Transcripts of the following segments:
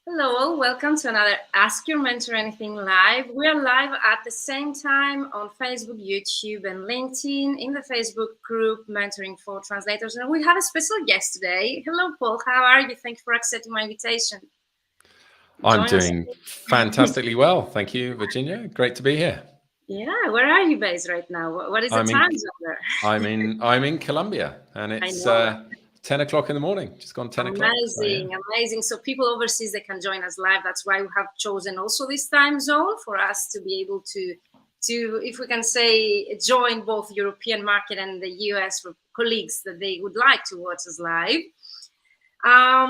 Hello, all. Welcome to another Ask Your Mentor Anything live. We are live at the same time on Facebook, YouTube, and LinkedIn in the Facebook group Mentoring for Translators. And we have a special guest today. Hello, Paul. How are you? Thank you for accepting my invitation. I'm doing fantastically well. Thank you, Virginia. Great to be here. Yeah, where are you based right now? What is the I'm time in zone there? I'm in Colombia, and I it's know. 10 o'clock in the morning. Just gone 10 o'clock. So yeah. Amazing. So people overseas, they can join us live. That's why we have chosen also this time zone for us to be able to if we can say, join both European market and the US for colleagues that they would like to watch us live.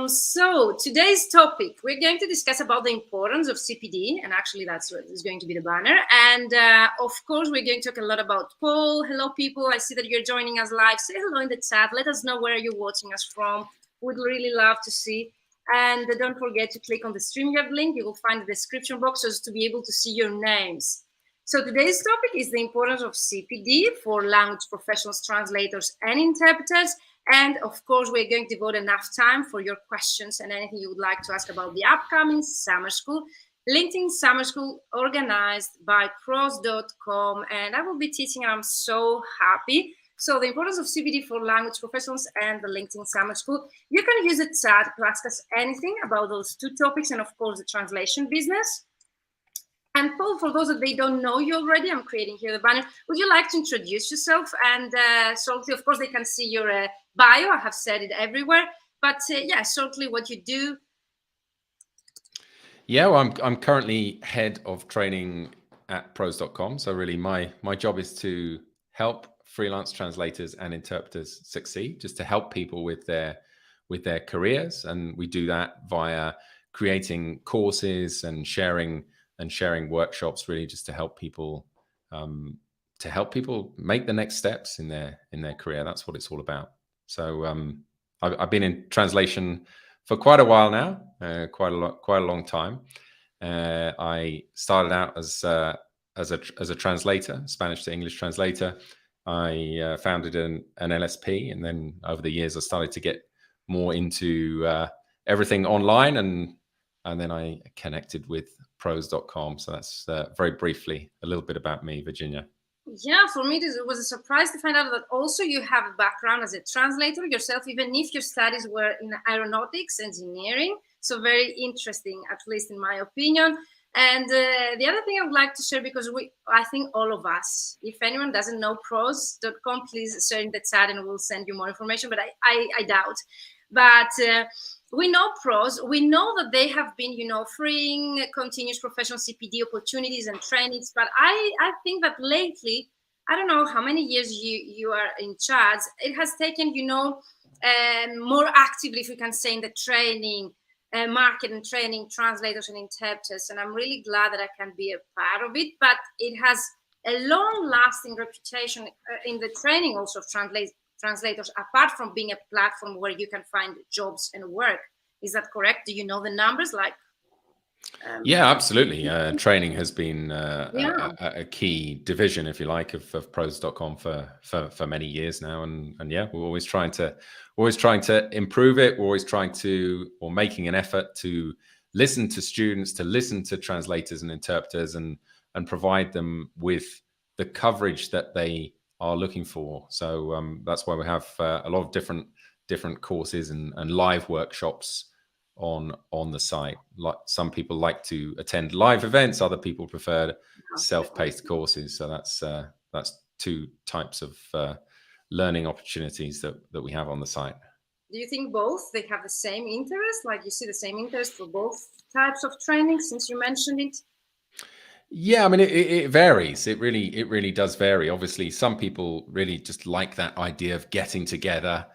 So today's topic, we're going to discuss about the importance of CPD, and actually that's what is going to be the banner. And of course, we're going to talk a lot about Paul. Hello, people. I see that you're joining us live. Say hello in the chat. Let us know where you're watching us from. We'd really love to see. And don't forget to click on the StreamYard link. You will find the description boxes to be able to see your names. So today's topic is the importance of CPD for language professionals, translators, and interpreters. And of course, we're going to devote enough time for your questions and anything you would like to ask about the upcoming summer school, LinkedIn Summer School, organized by pros.com. And I will be teaching, and I'm so happy. So the importance of CPD for language professionals and the LinkedIn Summer School. You can use the chat to ask us anything about those two topics, and of course, the translation business. And Paul, for those that they don't know you already, I'm creating here the banner. Would you like to introduce yourself? And shortly, of course, they can see your bio. I have said it everywhere. But yeah, shortly what you do. Yeah, well, I'm currently head of training at pros.com. So really my job is to help freelance translators and interpreters succeed, just to help people with their careers. And we do that via creating courses and sharing workshops, really just to help people make the next steps in their career. That's what it's all about. So I've been in translation for quite a while now, quite a long time. I started out as a translator, Spanish to English translator. I founded an LSP, and then over the years I started to get more into everything online, and then I connected with pros.com. So that's very briefly a little bit about me, Virginia. Yeah, for me, it was a surprise to find out that also you have a background as a translator yourself, even if your studies were in aeronautics engineering. So very interesting, at least in my opinion. And the other thing I would like to share, because I think all of us, if anyone doesn't know pros.com, please share in the chat and we'll send you more information, but I doubt. But we know pros. We know that they have been, freeing continuous professional CPD opportunities and trainings. But I think that lately, I don't know how many years you are in charge, it has taken, more actively, if we can say, in the training market and training translators and interpreters. And I'm really glad that I can be a part of it. But it has a long-lasting reputation in the training also of translators, apart from being a platform where you can find jobs and work. Is that correct? Do you know the numbers? Yeah, absolutely. Training has been a key division, if you like, of pros.com for many years now, and yeah, we're always trying to improve it. We're always making an effort to listen to students, to listen to translators and interpreters, and provide them with the coverage that they are looking for. So that's why we have a lot of different courses and live workshops on the site. Like, some people like to attend live events, other people prefer self-paced courses. So that's two types of learning opportunities that we have on the site. Do you think both, they have the same interest? Like, you see the same interest for both types of training, since you mentioned it? Yeah, I mean, it varies. It really does vary. Obviously, some people really just like that idea of getting together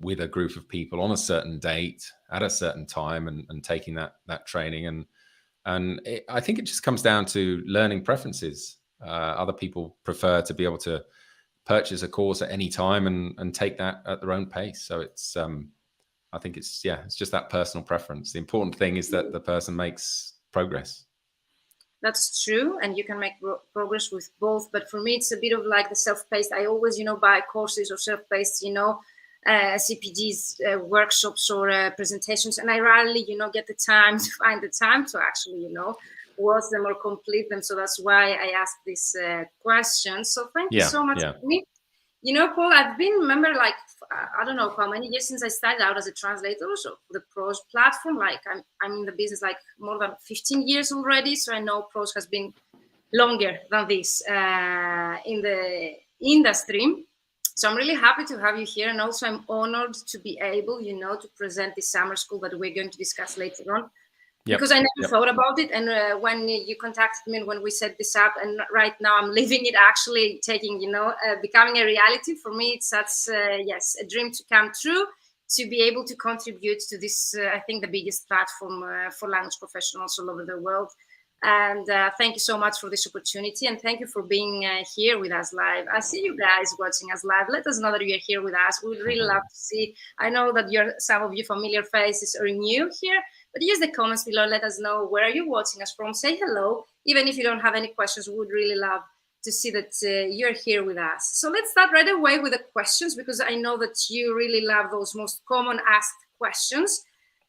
with a group of people on a certain date at a certain time and taking that training. I think it just comes down to learning preferences. Other people prefer to be able to purchase a course at any time and take that at their own pace. So it's I think it's just that personal preference. The important thing is that the person makes progress. That's true, and you can make progress with both. But for me, it's a bit of like the self-paced. I always, buy courses or self-paced, CPD's workshops or presentations, and I rarely, get the time to find the time to actually, watch them or complete them. So that's why I asked this question. So thank you so much for me. Paul, I've been member like I don't know how many years since I started out as a translator. So the Pros platform, like I'm in the business like more than 15 years already. So I know Pros has been longer than this in the industry. So I'm really happy to have you here, and also I'm honored to be able, to present this summer school that we're going to discuss later on. Because I never thought about it, and when you contacted me, when we set this up, and right now I'm living it, actually taking, becoming a reality for me. It's such, a dream to come true, to be able to contribute to this, I think, the biggest platform for language professionals all over the world. And thank you so much for this opportunity, and thank you for being here with us live. I see you guys watching us live. Let us know that you're here with us. We would really love to see. I know that some of you familiar faces are new here, but use the comments below. Let us know where you're watching us from. Say hello. Even if you don't have any questions, we would really love to see that you're here with us. So let's start right away with the questions, because I know that you really love those most common asked questions.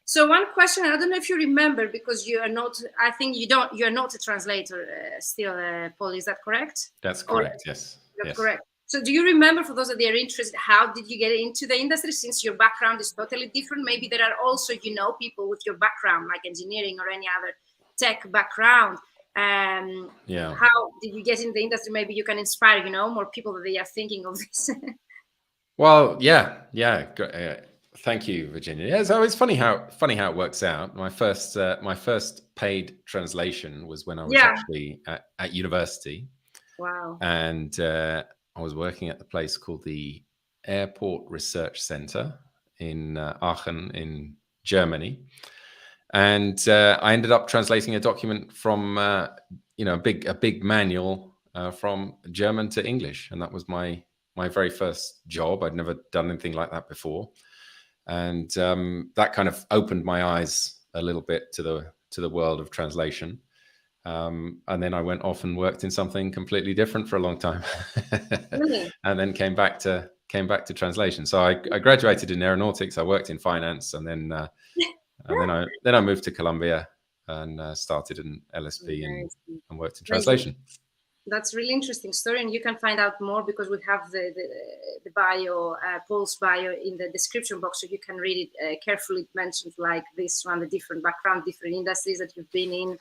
So one question, I don't know if you remember, because you are not, I think you're not a translator still, Paul, is that correct? That's correct, yes. That's correct. So do you remember, for those that are interested, how did you get into the industry, since your background is totally different? Maybe there are also, people with your background, like engineering or any other tech background. How did you get in the industry? Maybe you can inspire, more people that they are thinking of this. Well, thank you, Virginia. Yeah, so it's funny how it works out. My first paid translation was when I was actually at university. Wow. And I was working at the place called the Airport Research Center in Aachen in Germany. And I ended up translating a document from a big manual from German to English, and that was my very first job. I'd never done anything like that before. And that kind of opened my eyes a little bit to the world of translation. And then I went off and worked in something completely different for a long time, Really? And then came back to translation. So I graduated in aeronautics. I worked in finance, and then I moved to Colombia and started an LSP and worked in translation. That's really interesting story, and you can find out more because we have the bio, Paul's bio in the description box, so you can read it carefully. It mentions like this one, the different background, different industries that you've been in.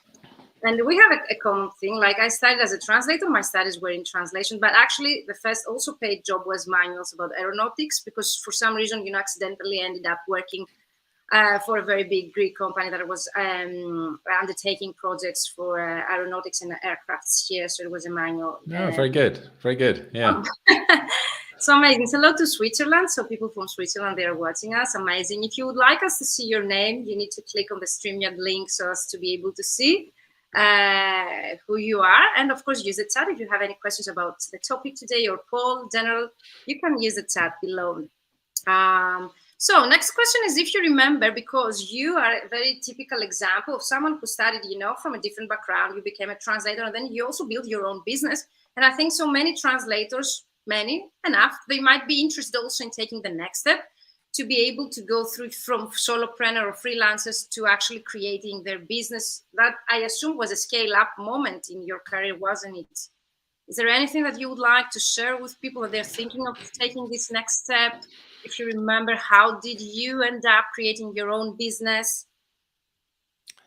And we have a common thing. Like I started as a translator, my studies were in translation, but actually the first also paid job was manuals about aeronautics, because for some reason, accidentally ended up working for a very big Greek company that was undertaking projects for aeronautics and aircrafts here. So it was a manual. Very good. Very good. Yeah. So amazing. It's hello to Switzerland. So people from Switzerland, they are watching us. Amazing. If you would like us to see your name, you need to click on the StreamYard link so as to be able to see who you are. And of course, use the chat. If you have any questions about the topic today or Paul in general, you can use the chat below. So next question is, if you remember, because you are a very typical example of someone who started, from a different background, you became a translator, and then you also built your own business. And I think so many translators, enough, they might be interested also in taking the next step to be able to go through from solopreneur or freelancers to actually creating their business. That I assume was a scale-up moment in your career, wasn't it? Is there anything that you would like to share with people that they're thinking of taking this next step? If you remember, how did you end up creating your own business?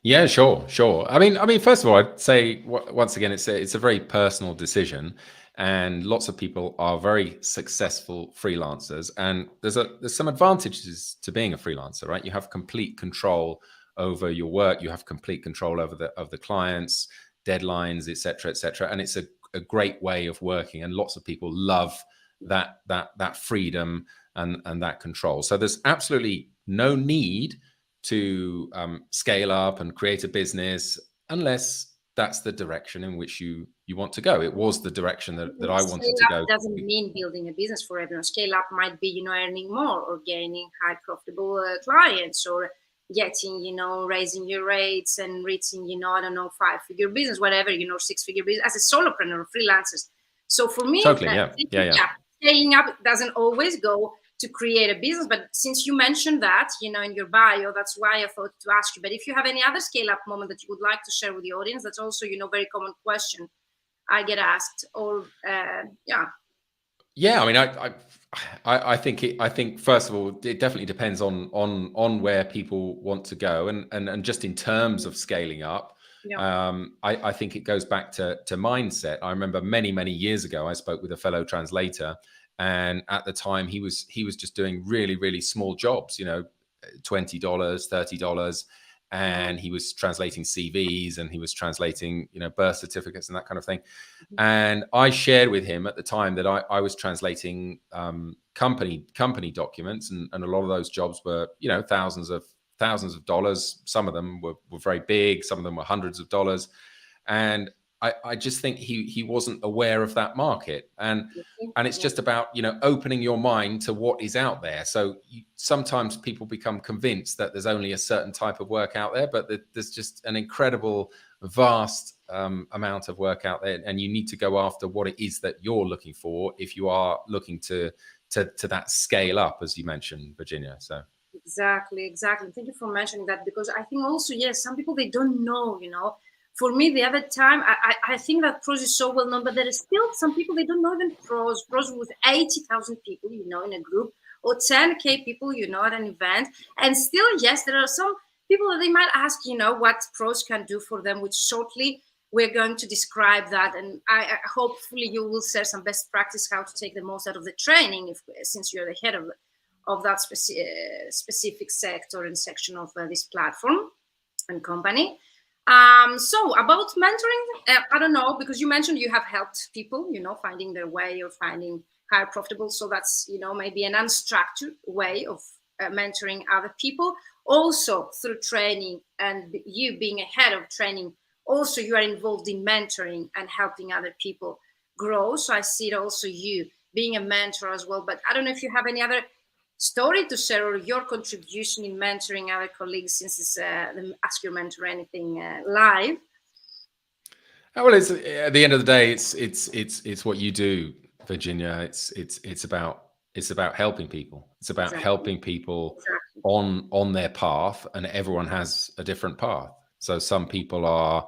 Yeah, sure. I mean, first of all, I'd say once again, it's a very personal decision, and lots of people are very successful freelancers, and there's some advantages to being a freelancer, right? You have complete control over your work, you have complete control over the clients, deadlines, etc., and it's a great way of working, and lots of people love that freedom and that control. So there's absolutely no need to scale up and create a business unless that's the direction in which you want to go. It was the direction that I wanted to go. Doesn't mean building a business for everyone. Scale up might be, earning more or gaining high profitable clients, or getting, raising your rates and reaching, 5-figure business, whatever, 6-figure business as a solopreneur or freelancers. So for me, totally, yeah. Scaling up doesn't always go to create a business. But since you mentioned that, you know, in your bio, that's why I thought to ask you. But if you have any other scale up moment that you would like to share with the audience, that's also, you know, very common question I get asked. Or Yeah, I mean, I think first of all, it definitely depends on where people want to go, and just in terms of scaling up, I think it goes back to mindset. I remember many years ago, I spoke with a fellow translator, and at the time he was just doing really small jobs, you know, $20, $30. And he was translating CVs, and he was translating, you know, birth certificates and that kind of thing. And I shared with him at the time that I was translating company documents, and a lot of those jobs were, you know, thousands of dollars. Some of them were very big, some of them were hundreds of dollars. And I just think he wasn't aware of that market. And it's just about, you know, opening your mind to what is out there. So sometimes people become convinced that there's only a certain type of work out there, but there's just an incredible, vast amount of work out there. And you need to go after what it is that you're looking for if you are looking to that scale up, as you mentioned, Virginia. So. Exactly. Thank you for mentioning that, because I think also, yes, some people, they don't know, you know. For me, the other time, I think that prose is so well known, but there is still some people, they don't know even prose. Prose with 80,000 people, you know, in a group, or 10K people, you know, at an event. And still, yes, there are some people that they might ask, you know, what prose can do for them, which shortly we're going to describe that. And I hopefully you will share some best practice how to take the most out of the training, since you're the head of that specific sector and section of this platform and company. So about mentoring, I don't know, because you mentioned you have helped people, you know, finding their way or finding higher profitable. So that's, you know, maybe an unstructured way of mentoring other people. Also through training, and you being a head of training, also you are involved in mentoring and helping other people grow. So I see it also you being a mentor as well. But I don't know if you have any other story to share, or your contribution in mentoring other colleagues, since it's the Ask Your Mentor Anything live. Well, it's at the end of the day, it's what you do, Virginia. It's about helping people. It's about helping people on their path, and everyone has a different path. So some people are,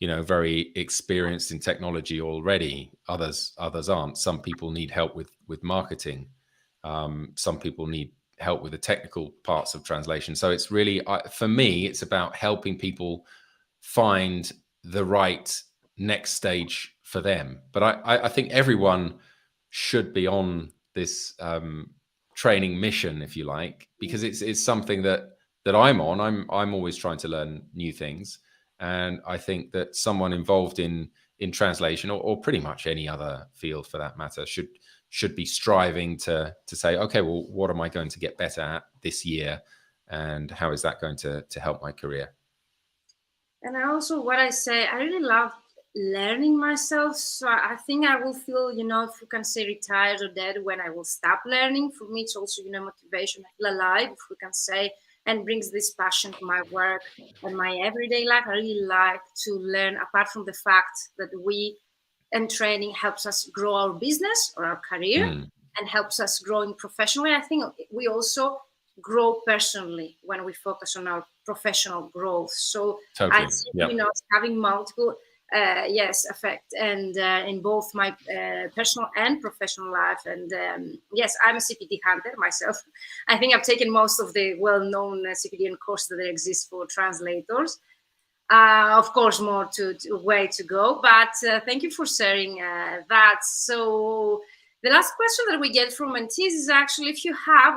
you know, very experienced in technology already. Others aren't. Some people need help with marketing. Some people need help with the technical parts of translation. So it's really, for me, it's about helping people find the right next stage for them. But I think everyone should be on this training mission, if you like, because it's something that I'm on. I'm always trying to learn new things. And I think that someone involved in translation, or pretty much any other field for that matter, should be striving to say, okay, well, what am I going to get better at this year, and how is that going to help my career? And I also, what I say, I really love learning myself. So I think I will feel, you know, if you can say retired or dead when I will stop learning. For me, it's also, you know, motivation. I feel alive, if we can say, and brings this passion to my work and my everyday life. I really like to learn, apart from the fact that and training helps us grow our business or our career and helps us growing professionally. I think we also grow personally when we focus on our professional growth. So totally. I see, you know, having multiple effect, and in both my personal and professional life. And yes, I'm a CPD hunter myself. I think I've taken most of the well-known CPD courses that exist for translators. Of course, more to way to go, but thank you for sharing that. So the last question that we get from mentees is actually if you have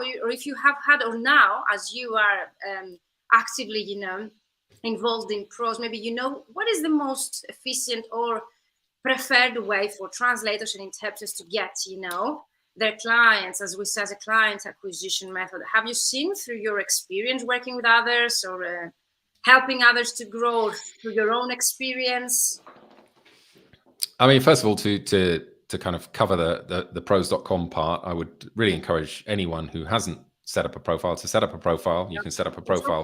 had, or now, as you are actively, you know, involved in prose, maybe, you know, what is the most efficient or preferred way for translators and interpreters to get, you know, their clients, as we say, as a client acquisition method? Have you seen through your experience working with others, or helping others to grow through your own experience? I mean, first of all, to kind of cover the prose.com part, I would really encourage anyone who hasn't set up a profile to set up a profile. You can set up a profile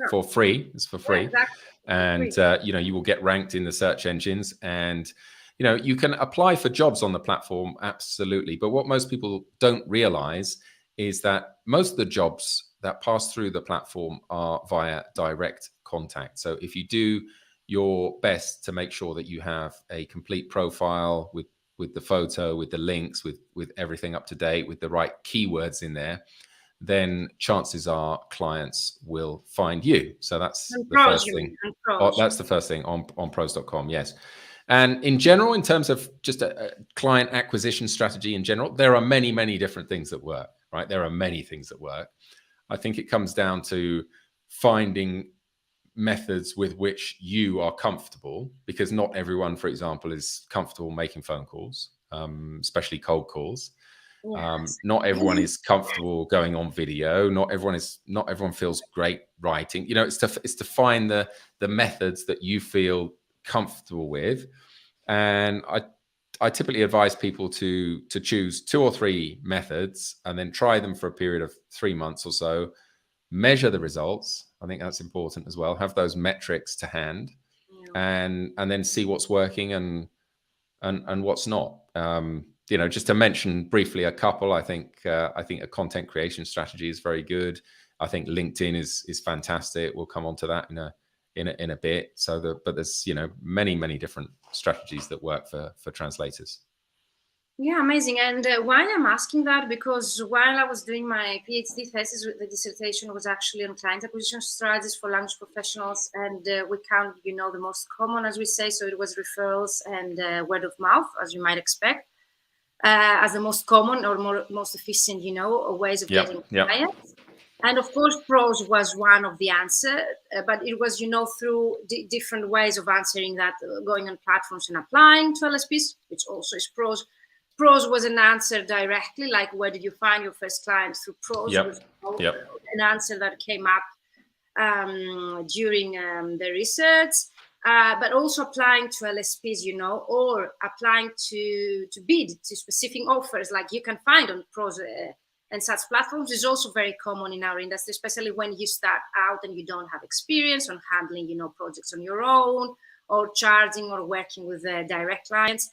for free. It's for free. Yeah, exactly. And you know, you will get ranked in the search engines, and you know, you can apply for jobs on the platform, absolutely. But what most people don't realize is that most of the jobs that pass through the platform are via direct contact. So if you do your best to make sure that you have a complete profile with the photo, with the links, with everything up to date, with the right keywords in there, then chances are clients will find you. So that's the first thing. Oh, that's the first thing on pros.com. Yes. And in general, in terms of just a client acquisition strategy in general, there are many, many different things that work, right? There are many things that work. I think it comes down to finding methods with which you are comfortable, because not everyone, for example, is comfortable making phone calls, especially cold calls. Yes. Not everyone is comfortable going on video. Not everyone feels great writing. You know, it's to find the methods that you feel comfortable with. And I typically advise people to choose 2 or 3 methods and then try them for a period of 3 months or so. Measure the results. I think that's important as well. Have those metrics to hand, and then see what's working and what's not. You know, just to mention briefly a couple, I think a content creation strategy is very good. I think LinkedIn is fantastic. We'll come on to that in a bit. But there's, you know, many different strategies that work for translators. Yeah, amazing. And why I'm asking that, because while I was doing my PhD thesis, the dissertation was actually on client acquisition strategies for language professionals, and we count, you know, the most common, as we say. So it was referrals and word of mouth, as you might expect, as the most common or most efficient, you know, ways of getting clients. And of course, pros was one of the answer, but it was, you know, through different ways of answering that, going on platforms and applying to LSPs, which also is pros. Pros was an answer directly, like where did you find your first client? Through pros. An answer that came up during the research, but also applying to LSPs, you know, or applying to bid to specific offers like you can find on pros and such platforms is also very common in our industry, especially when you start out and you don't have experience on handling, you know, projects on your own or charging or working with direct clients.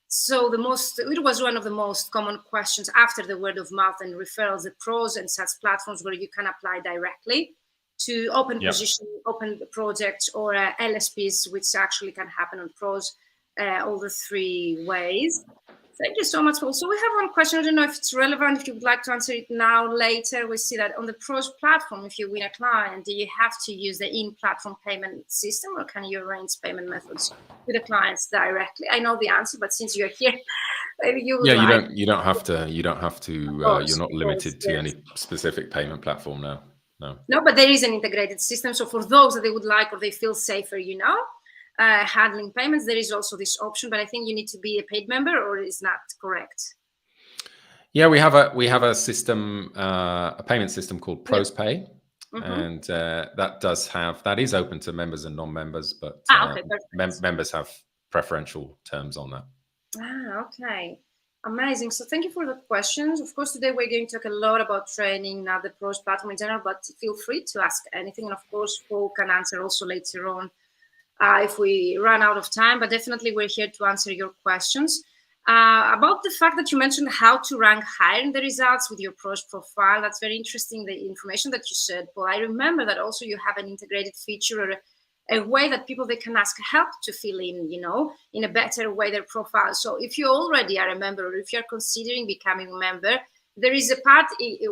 So it was one of the most common questions after the word of mouth and referrals, the pros and such platforms where you can apply directly to open position, open projects, or LSPs, which actually can happen on pros, all the 3 ways. Thank you so much, Paul. So we have one question. I don't know if it's relevant, if you would like to answer it now, later. We see that on the pros platform, if you win a client, do you have to use the in-platform payment system, or can you arrange payment methods with the clients directly? I know the answer, but since you're here, maybe you would you don't have to. You're not limited to any specific payment platform now. No, but there is an integrated system. So for those that they would like or they feel safer, you know, handling payments, there is also this option, but I think you need to be a paid member, or is not correct? Yeah, we have a system, a payment system called ProsPay, and that is open to members and non-members, but members have preferential terms on that. Okay. Amazing. So thank you for the questions. Of course, today we're going to talk a lot about training, not the pros platform in general, but feel free to ask anything. And of course, Paul can answer also later on if we run out of time, but definitely we're here to answer your questions. About the fact that you mentioned how to rank higher in the results with your pros profile, that's very interesting, the information that you said, Paul. I remember that also you have an integrated feature or a way that people, they can ask help to fill in, you know, in a better way their profile. So if you already are a member, or if you're considering becoming a member, there is a part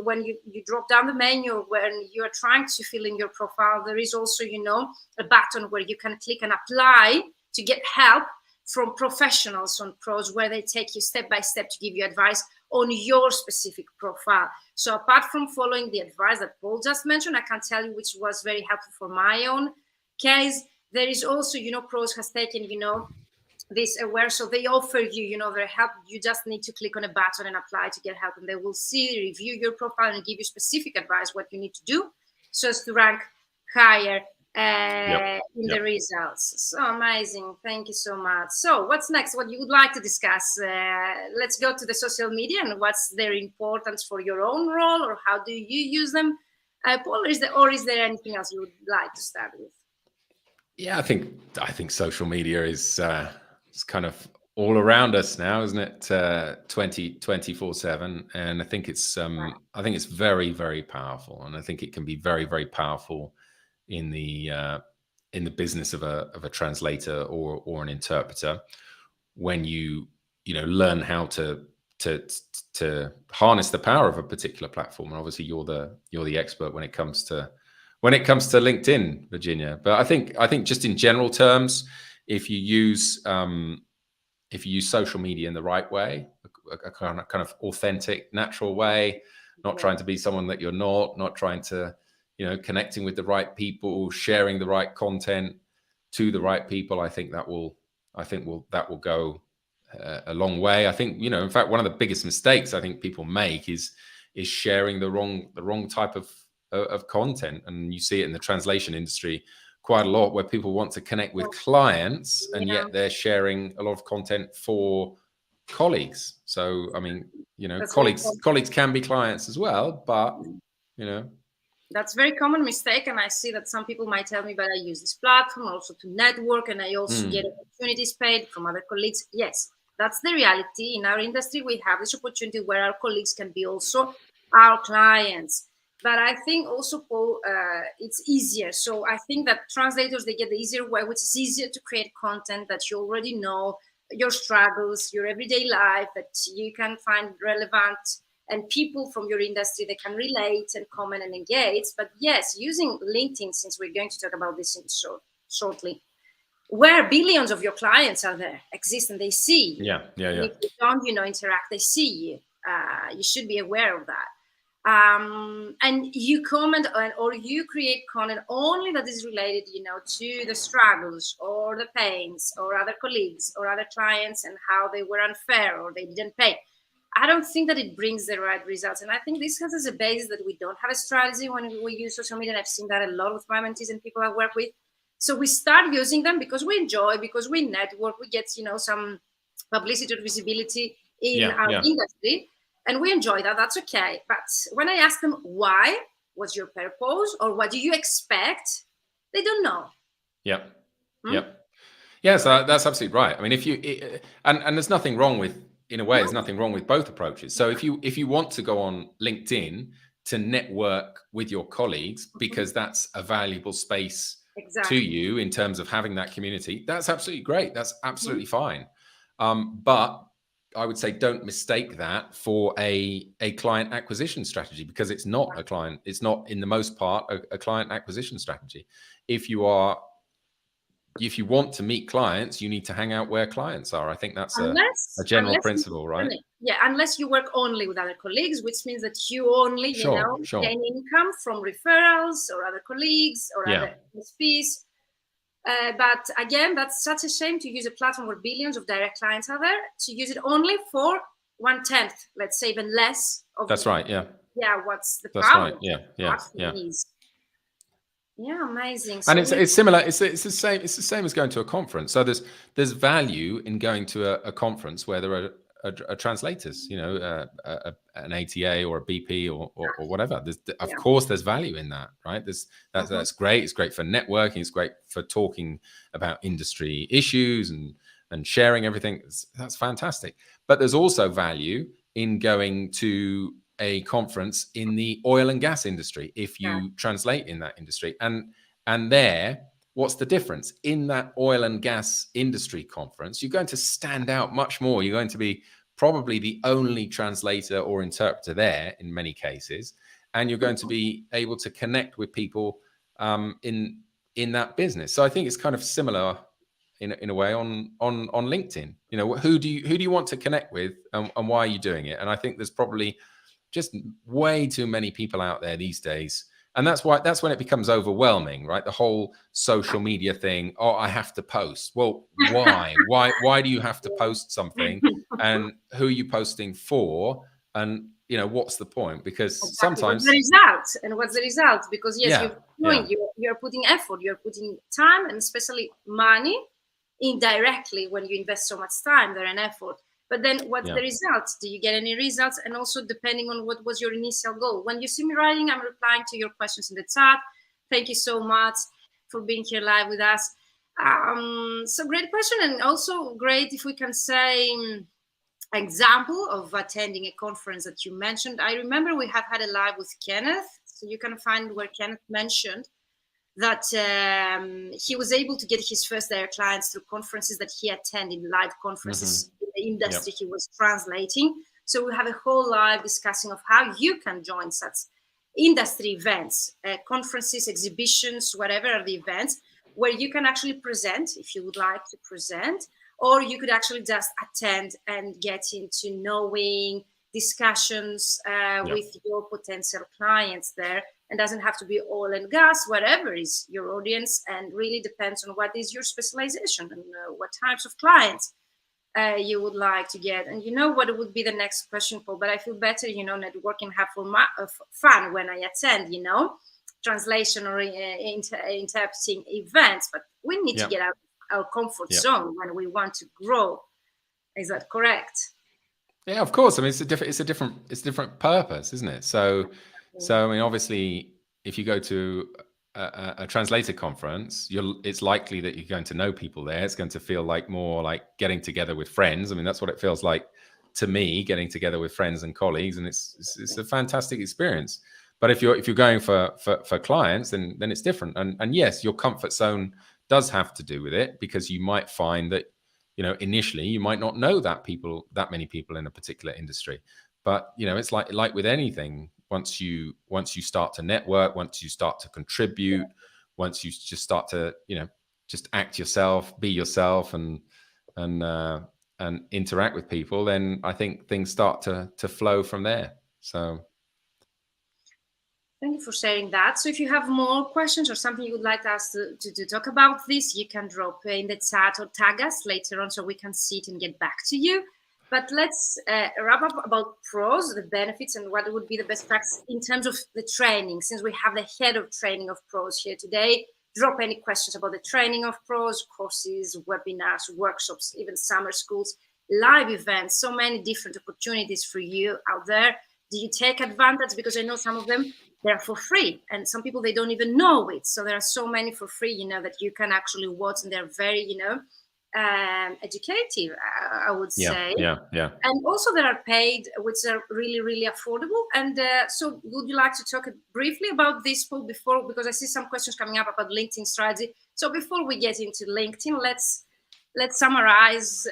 when you drop down the menu, when you're trying to fill in your profile, there is also, you know, a button where you can click and apply to get help from professionals on pros, where they take you step by step to give you advice on your specific profile. So apart from following the advice that Paul just mentioned, I can tell you which was very helpful for my own case. There is also, you know, pros has taken, you know, this aware, so they offer you, you know, their help. You just need to click on a button and apply to get help, and they will review your profile and give you specific advice what you need to do so as to rank higher in the results. So amazing. Thank you so much. So what's next? What you would like to discuss? Let's go to the social media and what's their importance for your own role, or how do you use them? Paul, is there anything else you would like to start with? Yeah, I think social media is kind of all around us now, isn't it? 24/7. And I think it's very, very powerful. And I think it can be very, very powerful in the business of a translator or an interpreter, when you learn how to harness the power of a particular platform. And obviously you're the expert when it comes to LinkedIn, Virginia. But I think just in general terms, if you use social media in the right way, a kind of authentic, natural way, not trying to be someone that you're not trying to, connecting with the right people, sharing the right content to the right people, I think that will go a long way. I think, in fact, one of the biggest mistakes I think people make is sharing the wrong type of content. And you see it in the translation industry quite a lot, where people want to connect with clients and yet they're sharing a lot of content for colleagues. So, I mean, colleagues can be clients as well, but, That's a very common mistake. And I see that some people might tell me, but I use this platform also to network, and I also get opportunities paid from other colleagues. Yes, that's the reality. In our industry, we have this opportunity where our colleagues can be also our clients. But I think also, Paul, it's easier. So I think that translators, they get the easier way, which is easier to create content that you already know, your struggles, your everyday life, that you can find relevant, and people from your industry, they can relate and comment and engage. But yes, using LinkedIn, since we're going to talk about this shortly, where billions of your clients are there, exist, and they see you. Yeah. If you don't, interact, they see you. You should be aware of that. And you comment or you create content only that is related, to the struggles or the pains or other colleagues or other clients and how they were unfair or they didn't pay. I don't think that it brings the right results. And I think this has as a base that we don't have a strategy when we use social media. And I've seen that a lot with my mentees and people I work with. So we start using them because we enjoy, because we network, we get, some publicity or visibility in our industry. And we enjoy that. That's okay. But when I ask them why, what's your purpose, or what do you expect, they don't know. Yeah. Yeah. So that's absolutely right. I mean, and there's nothing wrong with, in a way, there's nothing wrong with both approaches. So if you want to go on LinkedIn to network with your colleagues because that's a valuable space to you in terms of having that community, that's absolutely great. That's absolutely fine. But I would say don't mistake that for a client acquisition strategy, because it's not it's not in the most part a client acquisition strategy. If you want to meet clients, you need to hang out where clients are. I think that's a general principle, right? Yeah, unless you work only with other colleagues, which means that you only, gain income from referrals or other colleagues or other SPs. But again, that's such a shame to use a platform where billions of direct clients are there, to use it only for 1/10, let's say, even less. That's right. Yeah. Yeah. What's the problem? Right. Yeah. Yeah, amazing. So, and it's similar. It's the same. It's the same as going to a conference. So there's value in going to a conference where there are translators. An ATA or a BP or whatever. Of course, there's value in that, right? That's great. It's great for networking. It's great for talking about industry issues and sharing everything. That's fantastic. But there's also value in going to a conference in the oil and gas industry if you translate in that industry. And there, what's the difference? In that oil and gas industry conference, you're going to stand out much more. You're going to be probably the only translator or interpreter there in many cases, and you're going to be able to connect with people in that business. So I think it's kind of similar in a way on LinkedIn. Who do you want to connect with, and why are you doing it? And I think there's probably just way too many people out there these days. And that's when it becomes overwhelming, right? The whole social media thing. Oh, I have to post. Well, why? Why do you have to post something? And who are you posting for? And what's the point? Because sometimes what's the result? Because you're putting effort, you're putting time, and especially money indirectly when you invest so much time there and effort. But then what's the results? Do you get any results? And also depending on what was your initial goal. When you see me writing, I'm replying to your questions in the chat. Thank you so much for being here live with us. So great question, and also great if we can say example of attending a conference that you mentioned. I remember we have had a live with Kenneth, so you can find where Kenneth mentioned that he was able to get his first direct clients through conferences that he attended, live conferences in the industry he was translating. So we have a whole live discussing of how you can join such industry events, conferences, exhibitions, whatever are the events, where you can actually present if you would like to present, or you could actually just attend and get into knowing discussions with your potential clients there. And doesn't have to be oil and gas, whatever is your audience, and really depends on what is your specialization and what types of clients you would like to get. And you know what would be the next question, Paul, but I feel better, networking, have fun when I attend, translation or interpreting events, but we need to get out of our comfort zone when we want to grow. Is that correct? Yeah, of course. I mean, it's a different purpose, isn't it? So I mean, obviously, if you go to a translator conference, it's likely that you're going to know people there. It's going to feel like more like getting together with friends. I mean, that's what it feels like to me, getting together with friends and colleagues, and it's a fantastic experience. But if you're going for clients, then it's different. And yes, your comfort zone does have to do with it, because you might find that, initially you might not know that many people in a particular industry. But it's like with anything. Once you start to network, once you start to contribute, once you just start to just act yourself, be yourself, and interact with people, then I think things start to flow from there. So thank you for sharing that. So if you have more questions or something you would like us to talk about this, you can drop in the chat or tag us later on so we can see it and get back to you. But let's wrap up about pros, the benefits, and what would be the best practice in terms of the training. Since we have the head of training of pros here today, drop any questions about the training of pros, courses, webinars, workshops, even summer schools, live events, so many different opportunities for you out there. Do you take advantage? Because I know some of them, they're for free, and some people, they don't even know it. So there are so many for free, that you can actually watch, and they're very, educative, I would say. Yeah. And also there are paid, which are really, really affordable. And so would you like to talk briefly about this, Paul, before, because I see some questions coming up about LinkedIn strategy. So before we get into LinkedIn, let's summarize.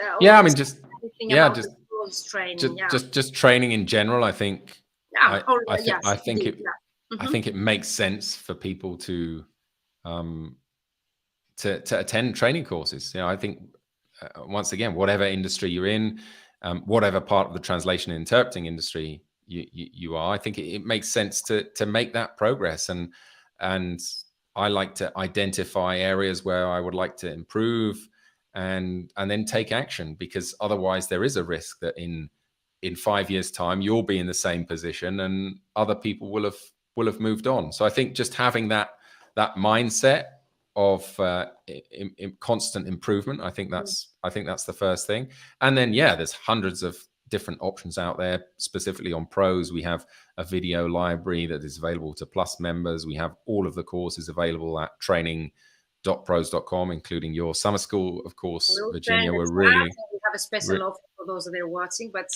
Just training in general. I think. I think it makes sense for people to attend training courses. I think once again, whatever industry you're in, whatever part of the translation and interpreting industry you are, I think it makes sense to make that progress. And I like to identify areas where I would like to improve, and then take action, because otherwise there is a risk that in 5 years' time you'll be in the same position and other people will have moved on. So I think just having that mindset of constant improvement, I think that's the first thing. And then there's hundreds of different options out there. Specifically on pros, we have a video library that is available to Plus members. We have all of the courses available at training.pros.com, including your summer school, of course. Virginia, we have a special offer for those that are watching, but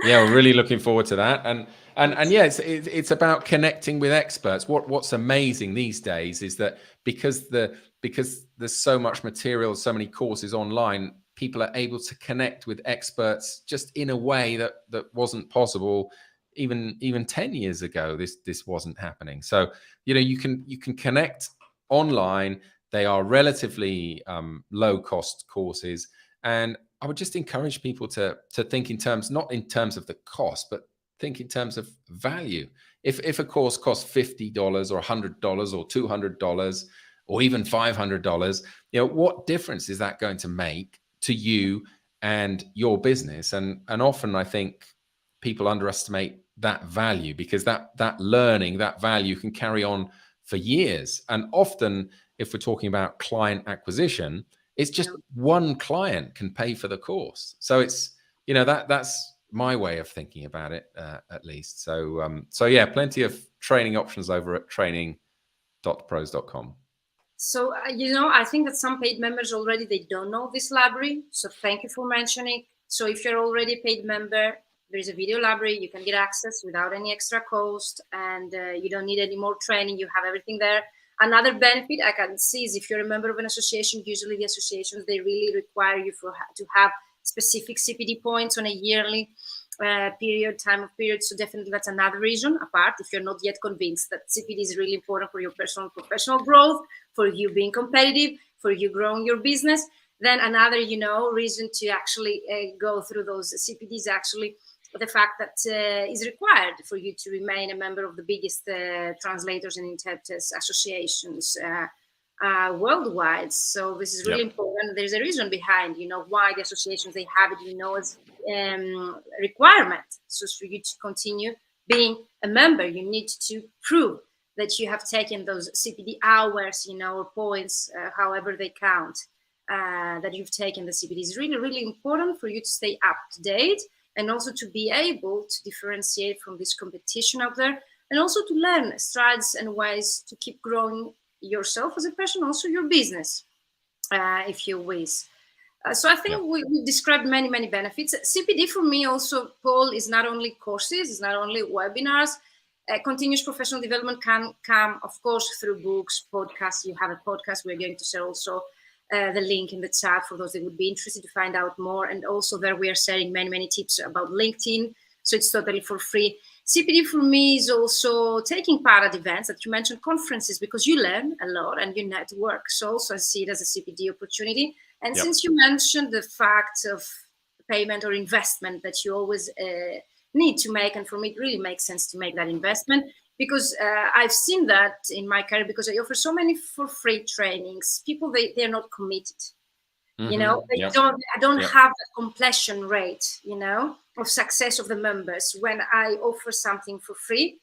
we're really looking forward to that. And it's about connecting with experts. What's amazing these days is that because there's so much material, so many courses online, people are able to connect with experts just in a way that wasn't possible even 10 years ago. This wasn't happening. So you can connect online. They are relatively low cost courses, and I would just encourage people to think in terms, not in terms of the cost, but think in terms of value. If a course costs $50 or $100 or $200 or even $500, what difference is that going to make to you and your business? And often I think people underestimate that value, because that learning, that value can carry on for years. And often, if we're talking about client acquisition, it's just one client can pay for the course. So it's, that's my way of thinking about it, at least. So plenty of training options over at training.pros.com. So, I think that some paid members already, they don't know this library. So thank you for mentioning. So if you're already a paid member, there is a video library. You can get access without any extra cost, and you don't need any more training. You have everything there. Another benefit I can see is if you're a member of an association, usually the associations, they really require you to have specific CPD points on a yearly time of period. So definitely that's another reason apart. If you're not yet convinced that CPD is really important for your personal and professional growth, for you being competitive, for you growing your business, then another, reason to actually go through those CPDs, actually the fact that is required for you to remain a member of the biggest translators and interpreters associations worldwide. So this is really important. There's a reason behind, why the associations, they have it, as requirement. So for you to continue being a member, you need to prove that you have taken those CPD hours, or points, however they count, that you've taken the CPD. Is really, really important for you to stay up to date, and also to be able to differentiate from this competition out there, and also to learn strides and ways to keep growing yourself as a person, also your business, if you wish. So I think we described many, many benefits. CPD for me also, Paul, is not only courses, it's not only webinars. Continuous professional development can come, of course, through books, podcasts. You have a podcast. We're going to share also the link in the chat for those that would be interested to find out more. And also there we are sharing many, many tips about LinkedIn. So it's totally for free. CPD for me is also taking part at events that you mentioned, conferences, because you learn a lot and you network. So also I see it as a CPD opportunity. And since you mentioned the fact of payment or investment that you always need to make, and for me, it really makes sense to make that investment, because I've seen that in my career, because I offer so many for free trainings. People, they're not committed. They don't have the completion rate, of success of the members when I offer something for free.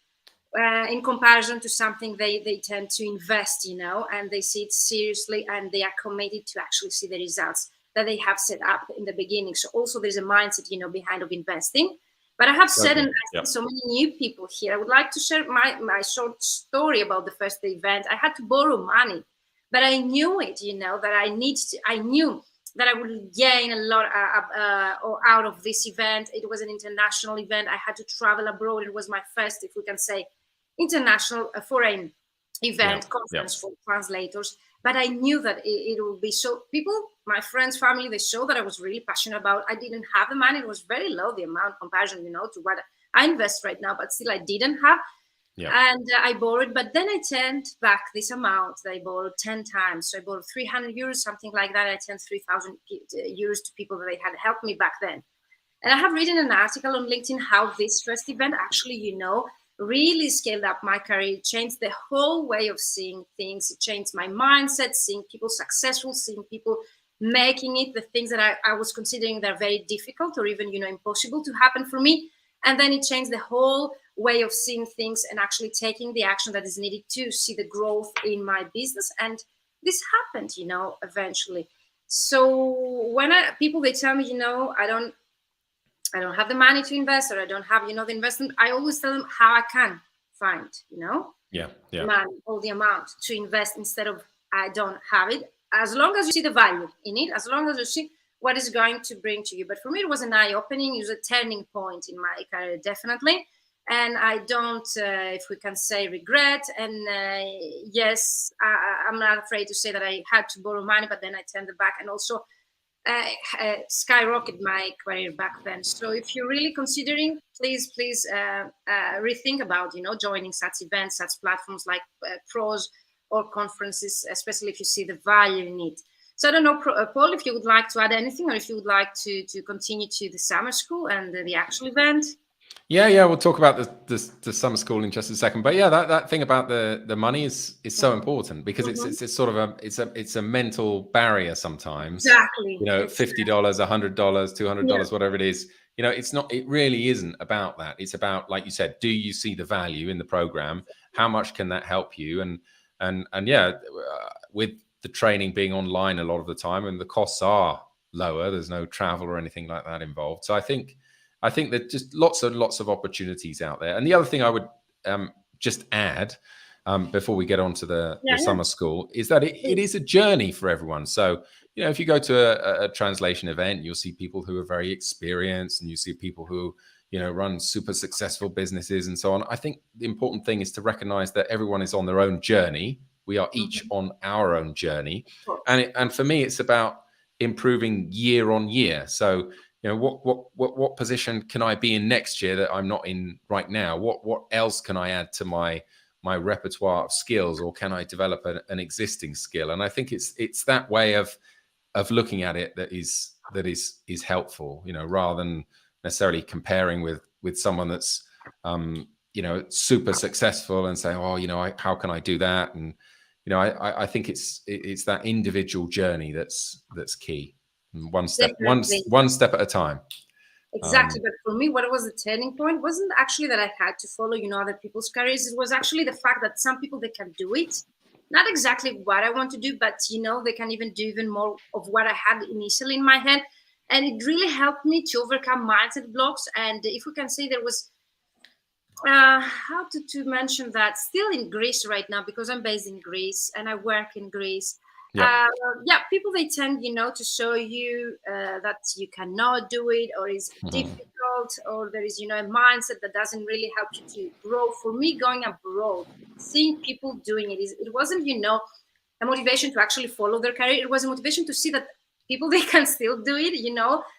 In comparison to something they tend to invest, and they see it seriously, and they are committed to actually see the results that they have set up in the beginning. So also there's a mindset, behind of investing. But I have said, and I see so many new people here, I would like to share my short story about the first event. I had to borrow money, but I knew it, that I knew that I would gain a lot out of this event. It was an international event. I had to travel abroad. It was my first, if we can say, international foreign event, conference for translators. But I knew that it would be so. People, my friends, family, they saw that I was really passionate about. I didn't have the money. It was very low, the amount comparison, to what I invest right now, but still I didn't have. And I borrowed, but then I turned back this amount that I borrowed 10 times. So I borrowed 300 euros, something like that. I turned 3,000 euros to people that they had helped me back then. And I have written an article on LinkedIn how this first event actually, really scaled up my career. It changed the whole way of seeing things. It changed my mindset, seeing people successful, seeing people making it, the things that I was considering that are very difficult or even, impossible to happen for me. And then it changed the whole way of seeing things and actually taking the action that is needed to see the growth in my business. And this happened, eventually. So when people, they tell me, I don't have the money to invest, or I don't have, the investment, I always tell them how I can find, money or the amount to invest instead of I don't have it. As long as you see the value in it, as long as you see what is going to bring to you. But for me, it was an eye-opening. It was a turning point in my career, definitely. And I don't, if we can say, regret. And yes, I'm not afraid to say that I had to borrow money, but then I turned it back and also skyrocketed my career back then. So if you're really considering, please rethink about, joining such events, such platforms like pros or conferences, especially if you see the value in it. So I don't know, Paul, if you would like to add anything, or if you would like to continue to the summer school and the actual event. Yeah, we'll talk about the summer school in just a second. But yeah, that thing about the money is so important, because it's sort of it's a mental barrier sometimes. Exactly. $50, $100, $200, whatever it is. It's not. It really isn't about that. It's about, like you said, do you see the value in the program? How much can that help you? And with the training being online a lot of the time, and the costs are lower. There's no travel or anything like that involved. So I think that just lots of opportunities out there. And the other thing I would just add, before we get on to the summer school, is that it is a journey for everyone. So, if you go to a translation event, you'll see people who are very experienced, and you see people who, run super successful businesses and so on. I think the important thing is to recognize that everyone is on their own journey. We are each on our own journey. And for me, it's about improving year on year. So, what position can I be in next year that I'm not in right now? What else can I add to my repertoire of skills, or can I develop an existing skill? And I think it's that way of looking at it that is helpful, rather than necessarily comparing with someone that's super successful and saying, how can I do that? And I think it's that individual journey that's key. And one step at a time. Exactly. But for me, what was the turning point wasn't actually that I had to follow, other people's careers. It was actually the fact that some people, they can do it. Not exactly what I want to do, but, they can even do even more of what I had initially in my head. And it really helped me to overcome mindset blocks. And if we can say there was, how to mention that, still in Greece right now, because I'm based in Greece and I work in Greece. People, they tend, to show you that you cannot do it, or is difficult, or there is, a mindset that doesn't really help you to grow. For me, going abroad, seeing people doing it wasn't, a motivation to actually follow their career. It was a motivation to see that people, they can still do it.